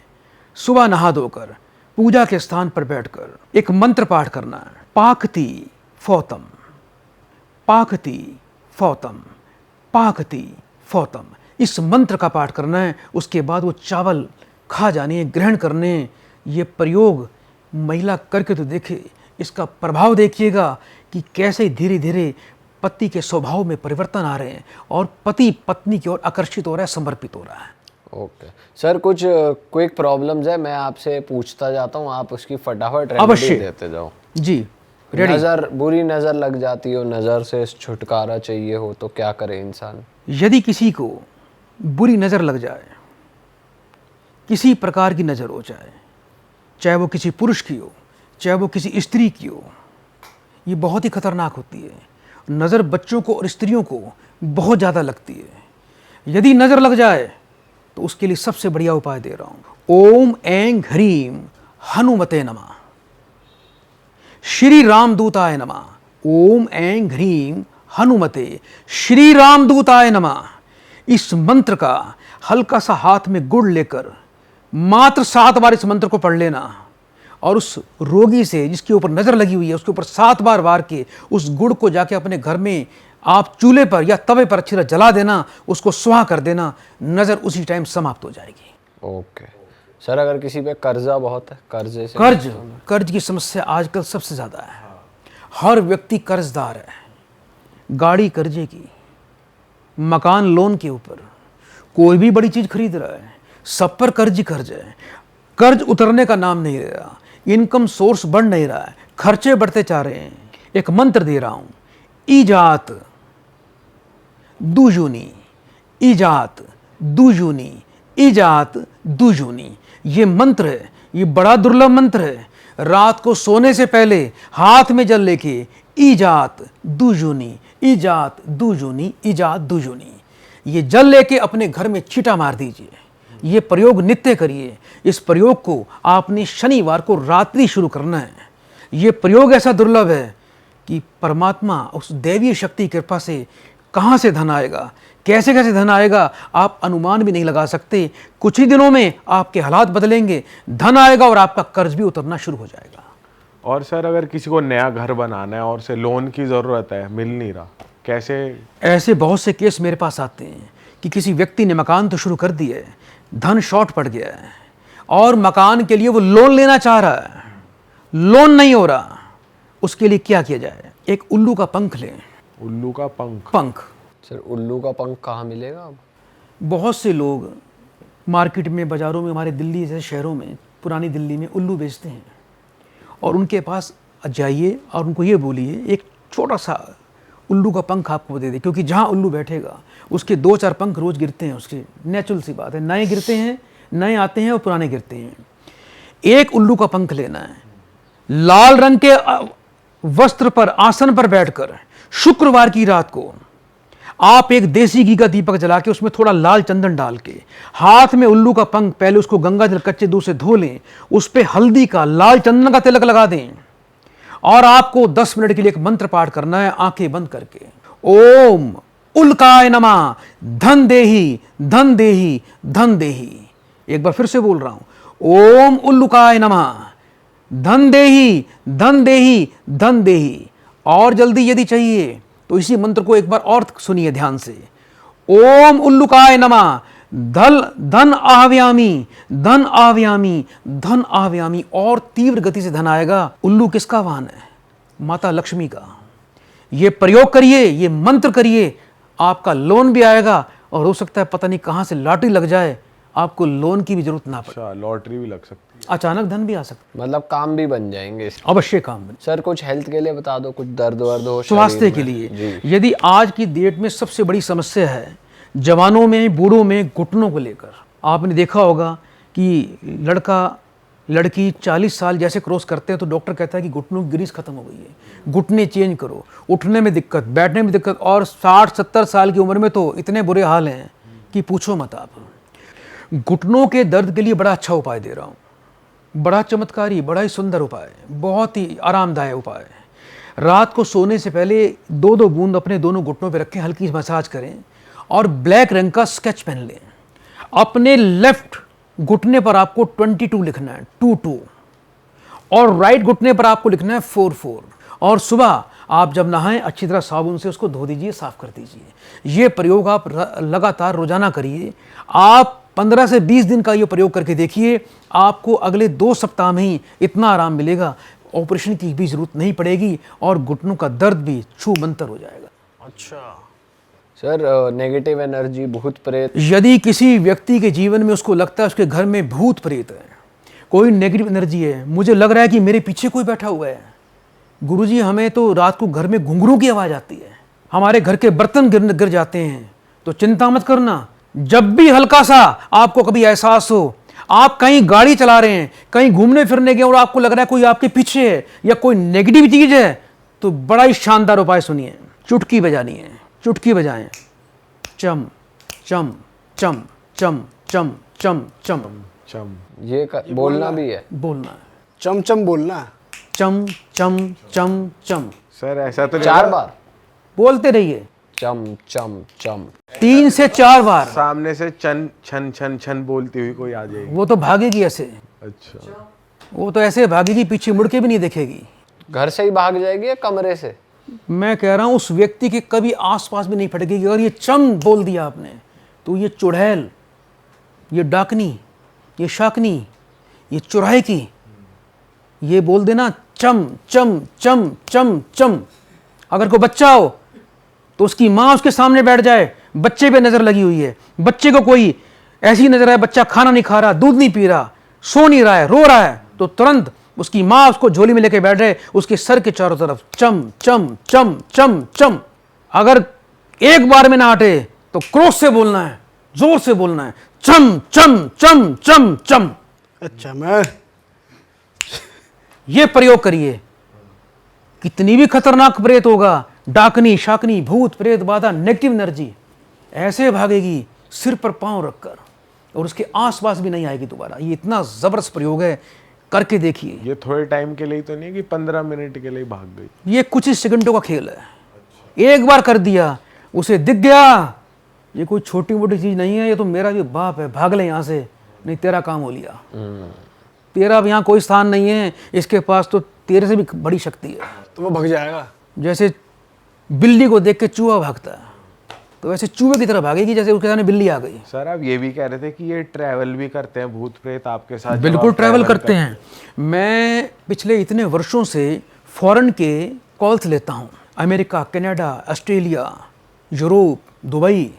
सुबह नहा धोकर पूजा के स्थान पर बैठकर एक मंत्र पाठ करना है, पाकती फौतम, पाकती फौतम, पाकती फौतम। इस मंत्र का पाठ करना है। उसके बाद वो चावल खा जाने, ग्रहण करने। ये प्रयोग महिला करके तो देखे, इसका प्रभाव देखिएगा कि कैसे धीरे धीरे पति के स्वभाव में परिवर्तन आ रहे हैं और पति पत्नी की ओर आकर्षित हो रहा है, समर्पित हो रहा है। ओके सर, कुछ क्विक प्रॉब्लम्स है, मैं आपसे पूछता जाता हूँ, आप उसकी फटाफट अवश्य रेमेडी देते जाओ। जी, रेडी। नजर, बुरी नजर लग जाती हो, नजर से छुटकारा चाहिए हो तो क्या करे इंसान? यदि किसी को बुरी नज़र लग जाए, किसी प्रकार की नज़र हो जाए, चाहे वो किसी पुरुष की हो, चाहे वो किसी स्त्री की हो, ये बहुत ही खतरनाक होती है। नज़र बच्चों को और स्त्रियों को बहुत ज़्यादा लगती है। यदि नज़र लग जाए तो उसके लिए सबसे बढ़िया उपाय दे रहा हूँ। ओम ऐं ह्रीं हनुमते नमः, श्री रामदूताय नमः। ओम ऐं ह्रीं हनुमते श्री रामदूताय नमः। इस मंत्र का हल्का सा हाथ में गुड़ लेकर मात्र 7 बार इस मंत्र को पढ़ लेना और उस रोगी से जिसके ऊपर नज़र लगी हुई है उसके ऊपर 7 बार वार के उस गुड़ को जाके अपने घर में आप चूल्हे पर या तवे पर अच्छी तरह जला देना, उसको सुहा कर देना, नज़र उसी टाइम समाप्त हो जाएगी। ओके सर, अगर किसी पे कर्जा बहुत है, कर्जे से कर्ज की समस्या आजकल सबसे ज़्यादा है। हर व्यक्ति कर्जदार है, गाड़ी कर्जे की, मकान लोन के ऊपर, कोई भी बड़ी चीज़ खरीद रहा है, सब पर कर्ज ही कर्ज है। कर्ज उतरने का नाम नहीं ले रहा, इनकम सोर्स बढ़ नहीं रहा है, खर्चे बढ़ते जा रहे हैं। एक मंत्र दे रहा हूँ, ईजात दुजुनी, ईजात दुजुनी, ईजात दुजुनी। ये मंत्र है, ये बड़ा दुर्लभ मंत्र है। रात को सोने से पहले हाथ में जल लेके ईजात दुजुनी, ईजात दुजुनी, ईजात दुजुनी, ये जल लेके अपने घर में छींटा मार दीजिए। ये प्रयोग नित्य करिए। इस प्रयोग को आपने शनिवार को रात्रि शुरू करना है। ये प्रयोग ऐसा दुर्लभ है कि परमात्मा उस दैवीय शक्ति की कृपा से कहाँ से धन आएगा, कैसे कैसे धन आएगा, आप अनुमान भी नहीं लगा सकते। कुछ ही दिनों में आपके हालात बदलेंगे, धन आएगा और आपका कर्ज भी उतरना शुरू हो जाएगा। और सर, अगर किसी को नया घर बनाना है और से लोन की ज़रूरत है, मिल नहीं रहा, कैसे? ऐसे बहुत से केस मेरे पास आते हैं कि किसी व्यक्ति ने मकान तो शुरू कर दिया है, धन शॉर्ट पड़ गया है और मकान के लिए वो लोन लेना चाह रहा है, लोन नहीं हो रहा। उसके लिए क्या किया जाए? एक उल्लू का पंख लें। उल्लू का पंख? पंख सर, उल्लू का पंख कहाँ मिलेगा अब? बहुत से लोग मार्केट में, बाज़ारों में, हमारे दिल्ली जैसे शहरों में, पुरानी दिल्ली में उल्लू बेचते हैं और उनके पास जाइए और उनको ये बोलिए एक छोटा सा उल्लू का पंख आपको दे दे, क्योंकि जहाँ उल्लू बैठेगा उसके 2-4 पंख रोज़ गिरते हैं। उसके नेचुरल सी बात है, नए गिरते हैं, नए आते हैं और पुराने गिरते हैं। एक उल्लू का पंख लेना है, लाल रंग के वस्त्र पर, आसन पर बैठकर शुक्रवार की रात को आप एक देसी घी का दीपक जला के उसमें थोड़ा लाल चंदन डाल के हाथ में उल्लू का पंख, पहले उसको गंगा जल कच्चे दूध से धो लें, उस पे हल्दी का, लाल चंदन का तिलक लगा दें और आपको 10 मिनट के लिए एक मंत्र पाठ करना है आंखें बंद करके। ओम उल्काय नमः, धन देही धन देही धन देही। एक बार फिर से बोल रहा हूं, ओम उल्लुकाय नमः, धन देही धन देही धन देही। और जल्दी यदि चाहिए तो इसी मंत्र को एक बार और सुनिए ध्यान से। ओम उल्लुकाय नमः, धन आह्वयामी धन आह्वयामी धन आह्वयामी। और तीव्र गति से धन आएगा। उल्लू किसका वाहन है? माता लक्ष्मी का। ये प्रयोग करिए, ये मंत्र करिए, आपका लोन भी आएगा और हो सकता है पता नहीं कहां से लॉटरी लग जाए, आपको लोन की भी जरूरत ना पड़े। अच्छा, लॉटरी भी लग सकती है। अचानक धन भी आ सकता मतलब काम भी बन जाएंगे इससे। है, अवश्य काम बने। सर कुछ हेल्थ के लिए बता दो, कुछ दर्द वर्द हो स्वास्थ्य शरीर के में। लिए जी। यदि आज की डेट में सबसे बड़ी समस्या है जवानों में, बूढ़ों में, घुटनों को लेकर। आपने देखा होगा कि लड़का लड़की 40 साल जैसे क्रॉस करते हैं तो डॉक्टर कहता है कि घुटनों की ग्रीस खत्म हो गई है, घुटने चेंज करो, उठने में दिक्कत, बैठने में दिक्कत। और 60-70 साल की उम्र में तो इतने बुरे हाल हैं कि पूछो मत आप। घुटनों के दर्द के लिए बड़ा अच्छा उपाय दे रहा हूँ, बड़ा चमत्कारी, बड़ा ही सुंदर उपाय, बहुत ही आरामदायक उपाय है। रात को सोने से पहले 2-2 बूंद अपने दोनों घुटनों पे रखें, हल्की मसाज करें और ब्लैक रंग का स्केच पेन लें। अपने लेफ्ट घुटने पर आपको 22 लिखना है, 22, और राइट घुटने पर आपको लिखना है 44। और सुबह आप जब नहाएं अच्छी तरह साबुन से उसको धो दीजिए, साफ कर दीजिए। ये प्रयोग आप लगातार रोजाना करिए। आप 15 से 20 दिन का ये प्रयोग करके देखिए, आपको अगले 2 सप्ताह में ही इतना आराम मिलेगा, ऑपरेशन की भी जरूरत नहीं पड़ेगी और घुटनों का दर्द भी छू मंतर हो जाएगा। अच्छा सर नेगेटिव एनर्जी, भूत प्रेत, यदि किसी व्यक्ति के जीवन में उसको लगता है उसके घर में भूत प्रेत है, कोई नेगेटिव एनर्जी है, मुझे लग रहा है कि मेरे पीछे कोई बैठा हुआ है, गुरुजी हमें तो रात को घर में घुंघरू की आवाज़ आती है, हमारे घर के बर्तन गिर जाते हैं, तो चिंता मत करना। जब भी हल्का सा आपको कभी एहसास हो, आप कहीं गाड़ी चला रहे हैं, कहीं घूमने फिरने गए और आपको लग रहा है कोई आपके पीछे है या कोई नेगेटिव चीज है, तो बड़ा ही शानदार उपाय सुनिए। चुटकी बजानी है, चुटकी बजाएं, चम चम चम चम चम चम चम चम। बोलना भी है। बोलना है, चमचम बोलना। चम चम चम चम, सर ऐसा तो नहीं 4 होगा? बार बोलते रहिए, चम चम चम। 3 से 4 बार। सामने से छन छन छन छन बोलती हुई कोई आ जाएगी। वो तो भागेगी ऐसे, अच्छा, वो तो ऐसे भागेगी, पीछे मुड़ के भी नहीं देखेगी। घर से ही भाग जाएगी या कमरे से? मैं कह रहा हूं उस व्यक्ति के कभी आसपास भी नहीं फटकेगी। अगर ये चम बोल दिया आपने तो ये चुड़ैल, ये डाकनी, ये शाकनी, ये चुराहे की, ये बोल देना चम चम चम चम चम। अगर कोई बच्चा हो तो उसकी माँ उसके सामने बैठ जाए, बच्चे पे नजर लगी हुई है, बच्चे को कोई ऐसी नजर है, बच्चा खाना नहीं खा रहा, दूध नहीं पी रहा, सो नहीं रहा है, रो रहा है, तो तुरंत उसकी माँ उसको झोली में लेके बैठ जाए, उसके सर के चारों तरफ चम चम चम चम चम। अगर एक बार में ना हटे तो क्रोध से बोलना है, जोर से बोलना है, चम चम चम चम चम। अच्छा मैं ये प्रयोग करिए, कितनी भी खतरनाक प्रेत होगा, डाकनी शाकनी भूत प्रेत बाधा नेगेटिव एनर्जी ऐसे भागेगी सिर पर पांव रखकर, और उसके आसपास भी नहीं आएगी दोबारा। ये इतना जबरदस्त प्रयोग है, करके देखिए। ये थोड़े टाइम के लिए तो नहीं कि 15 मिनट के लिए भाग गई? ये कुछ ही सेकंडों का खेल है। एक बार कर दिया, उसे दिख गया, ये कोई छोटी मोटी चीज नहीं है, ये तो मेरा भी बाप है, भाग ले यहाँ से, नहीं तेरा काम हो लिया। तेरा अब यहाँ कोई स्थान नहीं है, इसके पास तो तेरे से भी बड़ी शक्ति है। तो वो भाग जाएगा। जैसे बिल्ली को देख के चूहा भागता है, तो वैसे चूहे की तरह भागेगी जैसे उसके सामने बिल्ली आ गई। सर आप ये भी कह रहे थे कि ये ट्रैवल भी करते हैं भूत प्रेत आपके साथ? बिल्कुल ट्रैवल करते हैं। मैं पिछले इतने वर्षों से फॉरेन के कॉल्स लेता हूँ, America, Canada, Australia, Europe, Dubai,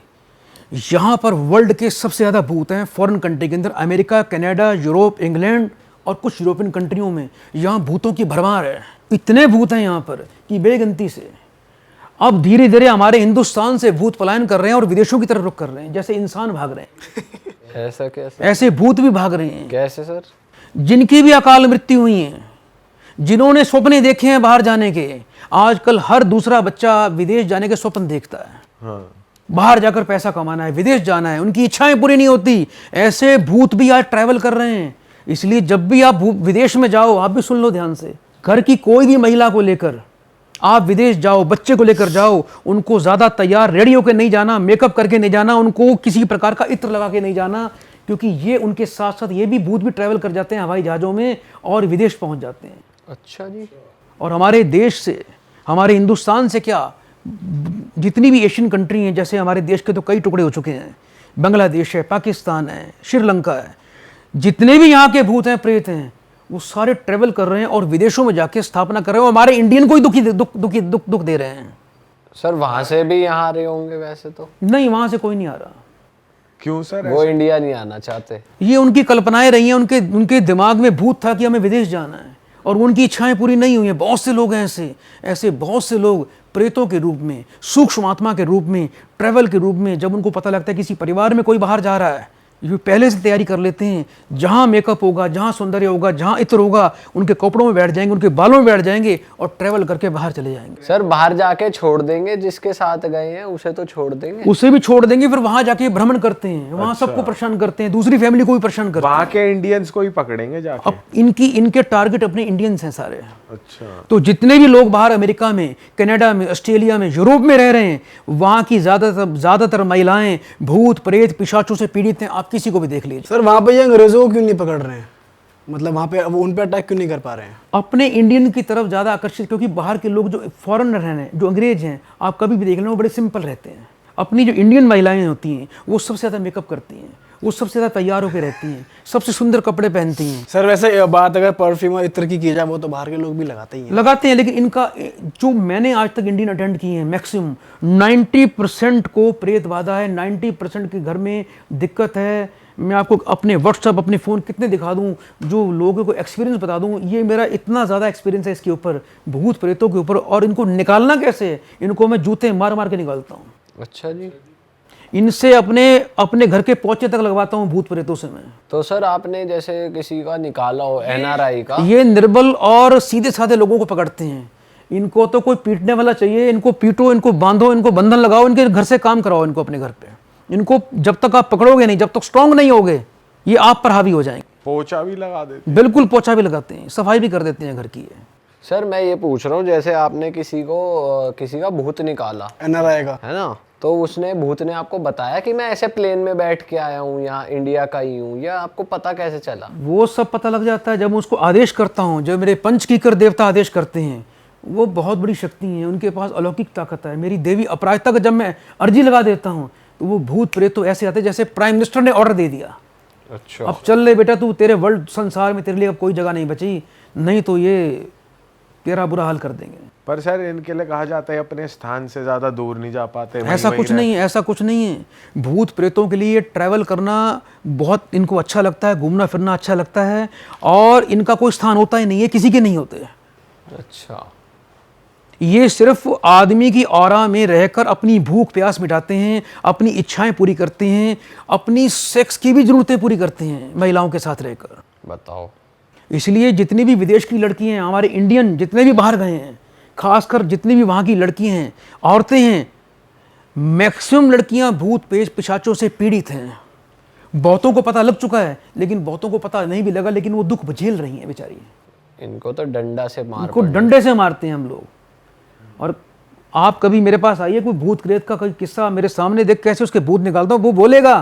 यहाँ पर वर्ल्ड के सबसे ज़्यादा भूत हैं फॉरेन कंट्री के अंदर। अमेरिका, कनाडा, यूरोप, इंग्लैंड और कुछ यूरोपियन कंट्रियों में यहाँ भूतों की भरमार है। इतने भूत हैं यहाँ पर कि बेगिनती से। अब धीरे धीरे हमारे हिंदुस्तान से भूत पलायन कर रहे हैं और विदेशों की तरफ रुख कर रहे हैं, जैसे इंसान भाग रहे हैं ऐसा कैसे? ऐसे भूत भी भाग रहे हैं। कैसे सर? जिनकी भी अकाल मृत्यु हुई है, जिन्होंने सपने देखे हैं बाहर जाने के, आजकल हर दूसरा बच्चा विदेश जाने के स्वप्न देखता है। हाँ। बाहर जाकर पैसा कमाना है, विदेश जाना है, उनकी इच्छाएं पूरी नहीं होती। ऐसे भूत भी आज ट्रैवल कर रहे हैं। इसलिए जब भी आप विदेश में जाओ, आप भी सुन लो ध्यान से, घर की कोई भी महिला को लेकर आप विदेश जाओ, बच्चे को लेकर जाओ, उनको ज़्यादा तैयार रेडी होकर नहीं जाना, मेकअप करके नहीं जाना, उनको किसी प्रकार का इत्र लगा के नहीं जाना, क्योंकि ये उनके साथ साथ ये भी भूत भी ट्रैवल कर जाते हैं हवाई जहाज़ों में और विदेश पहुंच जाते हैं। अच्छा जी। और हमारे देश से, हमारे हिंदुस्तान से क्या, जितनी भी एशियन कंट्री हैं, जैसे हमारे देश के तो कई टुकड़े हो चुके हैं, बांग्लादेश है, पाकिस्तान है, श्रीलंका है, जितने भी यहाँ के भूत हैं, प्रेत हैं, वो सारे ट्रेवल कर रहे हैं और विदेशों में जाके स्थापना कर रहे हैं और हमारे इंडियन को ही दुख दे रहे हैं। सर वहां से भी यहाँ आ रहे होंगे वैसे तो? नहीं, वहां से कोई नहीं आ रहा। क्यों सर? वो इंडिया नहीं आना चाहते? ये उनकी कल्पनाएं रही हैं, उनके दिमाग में भूत था कि हमें विदेश जाना है और उनकी इच्छाएं पूरी नहीं हुई हैं। बहुत से लोग हैं ऐसे बहुत से लोग प्रेतों के रूप में, सूक्ष्म आत्मा के रूप में, ट्रैवल के रूप में, जब उनको पता लगता है किसी परिवार में कोई बाहर जा रहा है, ये पहले से तैयारी कर लेते हैं। जहाँ मेकअप होगा, जहाँ सौंदर्य होगा, जहाँ इत्र होगा, उनके कपड़ों में बैठ जाएंगे, उनके बालों में बैठ जाएंगे और ट्रैवल करके बाहर चले जाएंगे। सर बाहर जाके छोड़ देंगे, जिसके साथ गए हैं उसे तो छोड़ देंगे? उसे भी छोड़ देंगे, फिर वहां जाके भ्रमण करते हैं, वहां सबको परेशान करते हैं, दूसरी फैमिली को भी परेशान करते हैं। वहाँ के इंडियंस को ही पकड़ेंगे जाके? अब इनके टारगेट अपने इंडियंस हैं सारे। अच्छा। तो जितने भी लोग बाहर अमेरिका में, कनाडा में, ऑस्ट्रेलिया में, यूरोप में रह रहे हैं, वहाँ की ज़्यादातर महिलाएं भूत प्रेत पिशाचों से पीड़ित हैं। आप किसी को भी देख लीजिए। सर वहाँ पे ये अंग्रेजों को क्यों नहीं पकड़ रहे हैं? मतलब वहाँ पे वो उन पे अटैक क्यों नहीं कर पा रहे हैं? अपने इंडियन की तरफ ज़्यादा आकर्षित, क्योंकि बाहर के लोग जो फॉरेनर हैं, जो अंग्रेज हैं, आप कभी भी देख लें, वो बड़े सिंपल रहते हैं। अपनी जो इंडियन महिलाएं होती हैं वो सबसे ज़्यादा मेकअप करती हैं, वो सबसे ज़्यादा तैयार होकर रहती हैं, सबसे सुंदर कपड़े पहनती हैं। सर वैसे बात अगर परफ्यूम और इत्र की जाए, वो तो बाहर के लोग भी लगाते ही हैं। लगाते हैं, लेकिन इनका जो मैंने आज तक इंडियन अटेंड किए हैं, मैक्सिमम 90% को प्रेत बाधा है, 90% के घर में दिक्कत है। मैं आपको अपने व्हाट्सअप, अपने फ़ोन कितने दिखा दूं, जो लोगों को एक्सपीरियंस बता दूं। ये मेरा इतना ज़्यादा एक्सपीरियंस है इसके ऊपर, भूत प्रेतों के ऊपर, और इनको निकालना कैसे है, इनको मैं जूते मार मार के निकालता हूँ। अच्छा जी। इनसे अपने घर के पोछे तक लगवाता हूँ भूत प्रेतों से मैं। तो सर आपने जैसे किसी का निकाला हो, NRI का? ये निर्बल और सीधे साधे लोगों को पकड़ते हैं। इनको तो कोई पीटने वाला चाहिए, इनको पीटो, इनको बांधो, इनको बंधन लगाओ, इनके घर से काम कराओ, इनको अपने घर पे। इनको जब तक आप पकड़ोगे नहीं, जब तक स्ट्रांग नहीं होगे, ये आप पर हावी हो जाएंगे। पोछा भी लगा देते? बिल्कुल, पोछा भी लगाते हैं, सफाई भी कर देते हैं घर की। सर मैं ये पूछ रहा हूँ, जैसे आपने किसी का भूत निकाला, NRI का, है ना, तो उसने भूत ने आपको बताया कि मैं ऐसे प्लेन में बैठ के आया हूँ, यहाँ इंडिया का ही हूँ, या आपको पता कैसे चला? वो सब पता लग जाता है जब मैं उसको आदेश करता हूँ। जब मेरे पंचकीकर देवता आदेश करते हैं, वो बहुत बड़ी शक्ति है, उनके पास अलौकिक ताकत है। मेरी देवी अपराजिता का जब मैं अर्जी लगा देता हूँ, तो वो भूत प्रेत तो ऐसे आते हैं जैसे प्राइम मिनिस्टर ने ऑर्डर दे दिया। अच्छा। अब चल ले बेटा, तू, तेरे वर्ल्ड संसार में तेरे लिए अब कोई जगह नहीं बची, नहीं तो ये तेरा बुरा हाल कर देंगे। पर सर इनके लिए कहा जाता है अपने स्थान से ज्यादा दूर नहीं जा पाते। ऐसा कुछ नहीं है, ऐसा कुछ नहीं है। भूत प्रेतों के लिए ट्रैवल करना बहुत इनको अच्छा लगता है, घूमना फिरना अच्छा लगता है, और इनका कोई स्थान होता ही नहीं है, किसी के नहीं होते। अच्छा। ये सिर्फ आदमी की ऑरा में रहकर अपनी भूख प्यास मिटाते हैं, अपनी इच्छाएं पूरी करते हैं, अपनी सेक्स की भी जरूरतें पूरी करते हैं महिलाओं के साथ रहकर। बताओ। इसलिए जितनी भी विदेश की लड़की हैं, हमारे इंडियन जितने भी बाहर गए हैं, खासकर जितनी भी वहाँ की लड़की हैं, औरतें हैं, मैक्सिमम लड़कियाँ भूत पेश पिशाचों से पीड़ित हैं। बहुतों को पता लग चुका है, लेकिन बहुतों को पता नहीं भी लगा, लेकिन वो दुख झेल रही हैं बेचारी। इनको तो डंडा से मार इनको डंडे से मारते हैं हम लोग। और आप कभी मेरे पास आइए, कोई भूत प्रेत का कोई किस्सा मेरे सामने देख कैसे उसके भूत निकालता हूँ, वो बोलेगा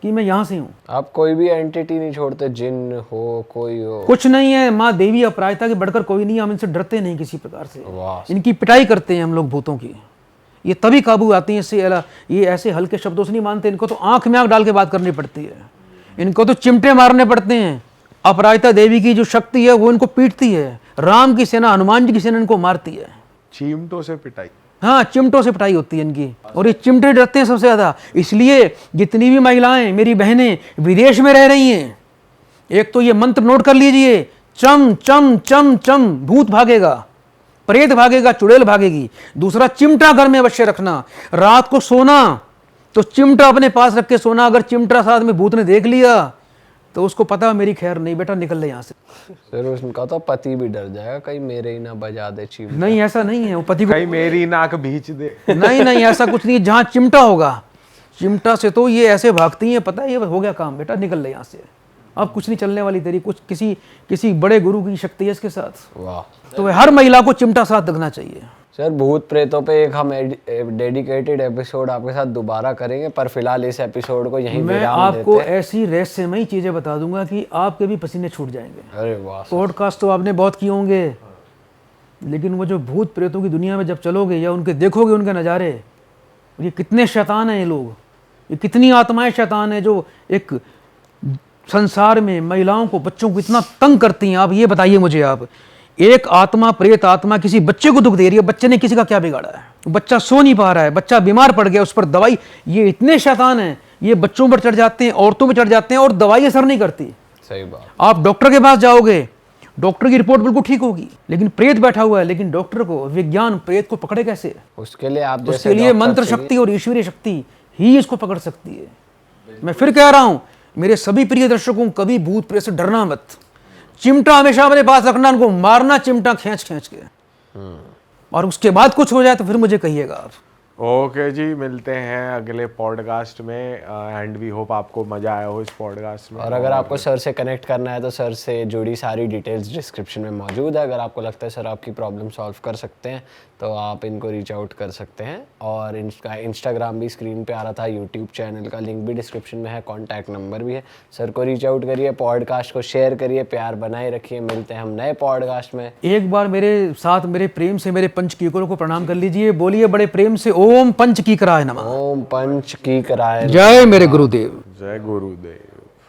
कि मैं यहाँ से हूँ। आप कोई भी एंटिटी नहीं छोड़ते, जिन हो कोई हो? कुछ नहीं है, माँ देवी अपराजिता के बढ़कर कोई नहीं। हम इनसे डरते नहीं किसी प्रकार से। वाह। इनकी पिटाई करते हैं हम लोग भूतों की। ये तभी काबू आती हैं इससे। ये ऐसे हल्के शब्दों से नहीं मानते, इनको तो आंख में आंख डाल के बात करनी पड़ती है, इनको तो चिमटे मारने पड़ते हैं। अपराजिता देवी की जो शक्ति है वो इनको पीटती है, राम की सेना, हनुमान जी की सेना इनको मारती है। चिमटों से पिटाई? हाँ, चिमटों से पिटाई होती है इनकी, और ये चिमटे डरते हैं सबसे ज़्यादा। इसलिए जितनी भी महिलाएं, मेरी बहनें विदेश में रह रही हैं, एक तो ये मंत्र नोट कर लीजिए, चम चम चम चम, भूत भागेगा, प्रेत भागेगा, चुड़ैल भागेगी। दूसरा, चिमटा घर में अवश्य रखना। रात को सोना तो चिमटा अपने पास रख के सोना। अगर चिमटा साथ में भूत ने देख लिया तो उसको पता मेरी खैर नहीं, बेटा निकल ले यहाँ से। फिर उनका तो पति भी डर जाएगा, कहीं मेरे ही ना बजा दे चिमटा। नहीं, ऐसा नहीं है, वो पति को कहीं मेरी नाक भींच दे। नहीं नहीं, ऐसा कुछ नहीं है। जहाँ चिमटा होगा, चिमटा से तो ये ऐसे भागती हैं, पता है, ये हो गया काम, बेटा निकल ले यहाँ से, अब कुछ नहीं चलने वाली तेरी। कुछ किसी बड़े गुरु की शक्ति है इसके साथ। वाह। तो हर महिला को चिमटा साथ रखना चाहिए। सर भूत प्रेतों पे एक हम डेडिकेटेड एपिसोड आपके साथ दोबारा करेंगे, पर फिलहाल इस एपिसोड को यहीं मैं विराम आपको देते हैं। ऐसी रहस्यमयी चीज़ें बता दूंगा कि आपके भी पसीने छूट जाएंगे। अरे वाह सर। पॉडकास्ट तो आपने बहुत किए होंगे, लेकिन वो जो भूत प्रेतों की दुनिया में जब चलोगे या उनके देखोगे उनके नज़ारे, ये कितने शैतान हैं ये लोग, ये कितनी आत्माएं शैतान हैं जो एक संसार में महिलाओं को, बच्चों को इतना तंग करती हैं। आप ये बताइए मुझे, आप एक आत्मा, प्रेत आत्मा किसी बच्चे को दुख दे रही है, बच्चे ने किसी का क्या बिगाड़ा है? बच्चा सो नहीं पा रहा है, बच्चा बीमार पड़ गया, उस पर दवाई, ये इतने शैतान हैं, ये बच्चों पर चढ़ जाते हैं, औरतों पर चढ़ जाते हैं और दवाई असर नहीं करती। सही बात। आप डॉक्टर के पास जाओगे, डॉक्टर की रिपोर्ट बिल्कुल ठीक होगी, लेकिन प्रेत बैठा हुआ है, लेकिन डॉक्टर को विज्ञान प्रेत को पकड़े कैसे? उसके लिए आप उसके लिए मंत्र शक्ति और ईश्वरीय शक्ति ही इसको पकड़ सकती है। मैं फिर कह रहा हूं, मेरे सभी प्रिय दर्शकों, कभी भूत प्रेत से डरना मत। चिमटा हमेशा अपने पास रखना, उनको मारना चिमटा खींच खींच के, और उसके बाद कुछ हो जाए तो फिर मुझे कहिएगा आप। ओके जी, मिलते हैं अगले पॉडकास्ट में एंड वी होप आपको मजा आया हो इस पॉडकास्ट में। और अगर आपको सर से कनेक्ट करना है तो सर से जुड़ी सारी डिटेल्स डिस्क्रिप्शन में मौजूद है। अगर आपको लगता है सर आपकी प्रॉब्लम सॉल्व कर सकते हैं तो आप इनको रीच आउट कर सकते हैं। और इनका इंस्टाग्राम भी स्क्रीन पे आ रहा था, यूट्यूब चैनल का लिंक भी डिस्क्रिप्शन में है, कॉन्टैक्ट नंबर भी है। सर को रीच आउट करिए, पॉडकास्ट को शेयर करिए, प्यार बनाए रखिए। मिलते हैं हम नए पॉडकास्ट में। एक बार मेरे साथ मेरे प्रेम से मेरे पंच कीकरों को प्रणाम कर लीजिए। बोलिए बड़े प्रेम से, ओम पंच कीकराय नमः। ओम पंच की कराए। जय मेरे गुरुदेव। जय गुरुदेव।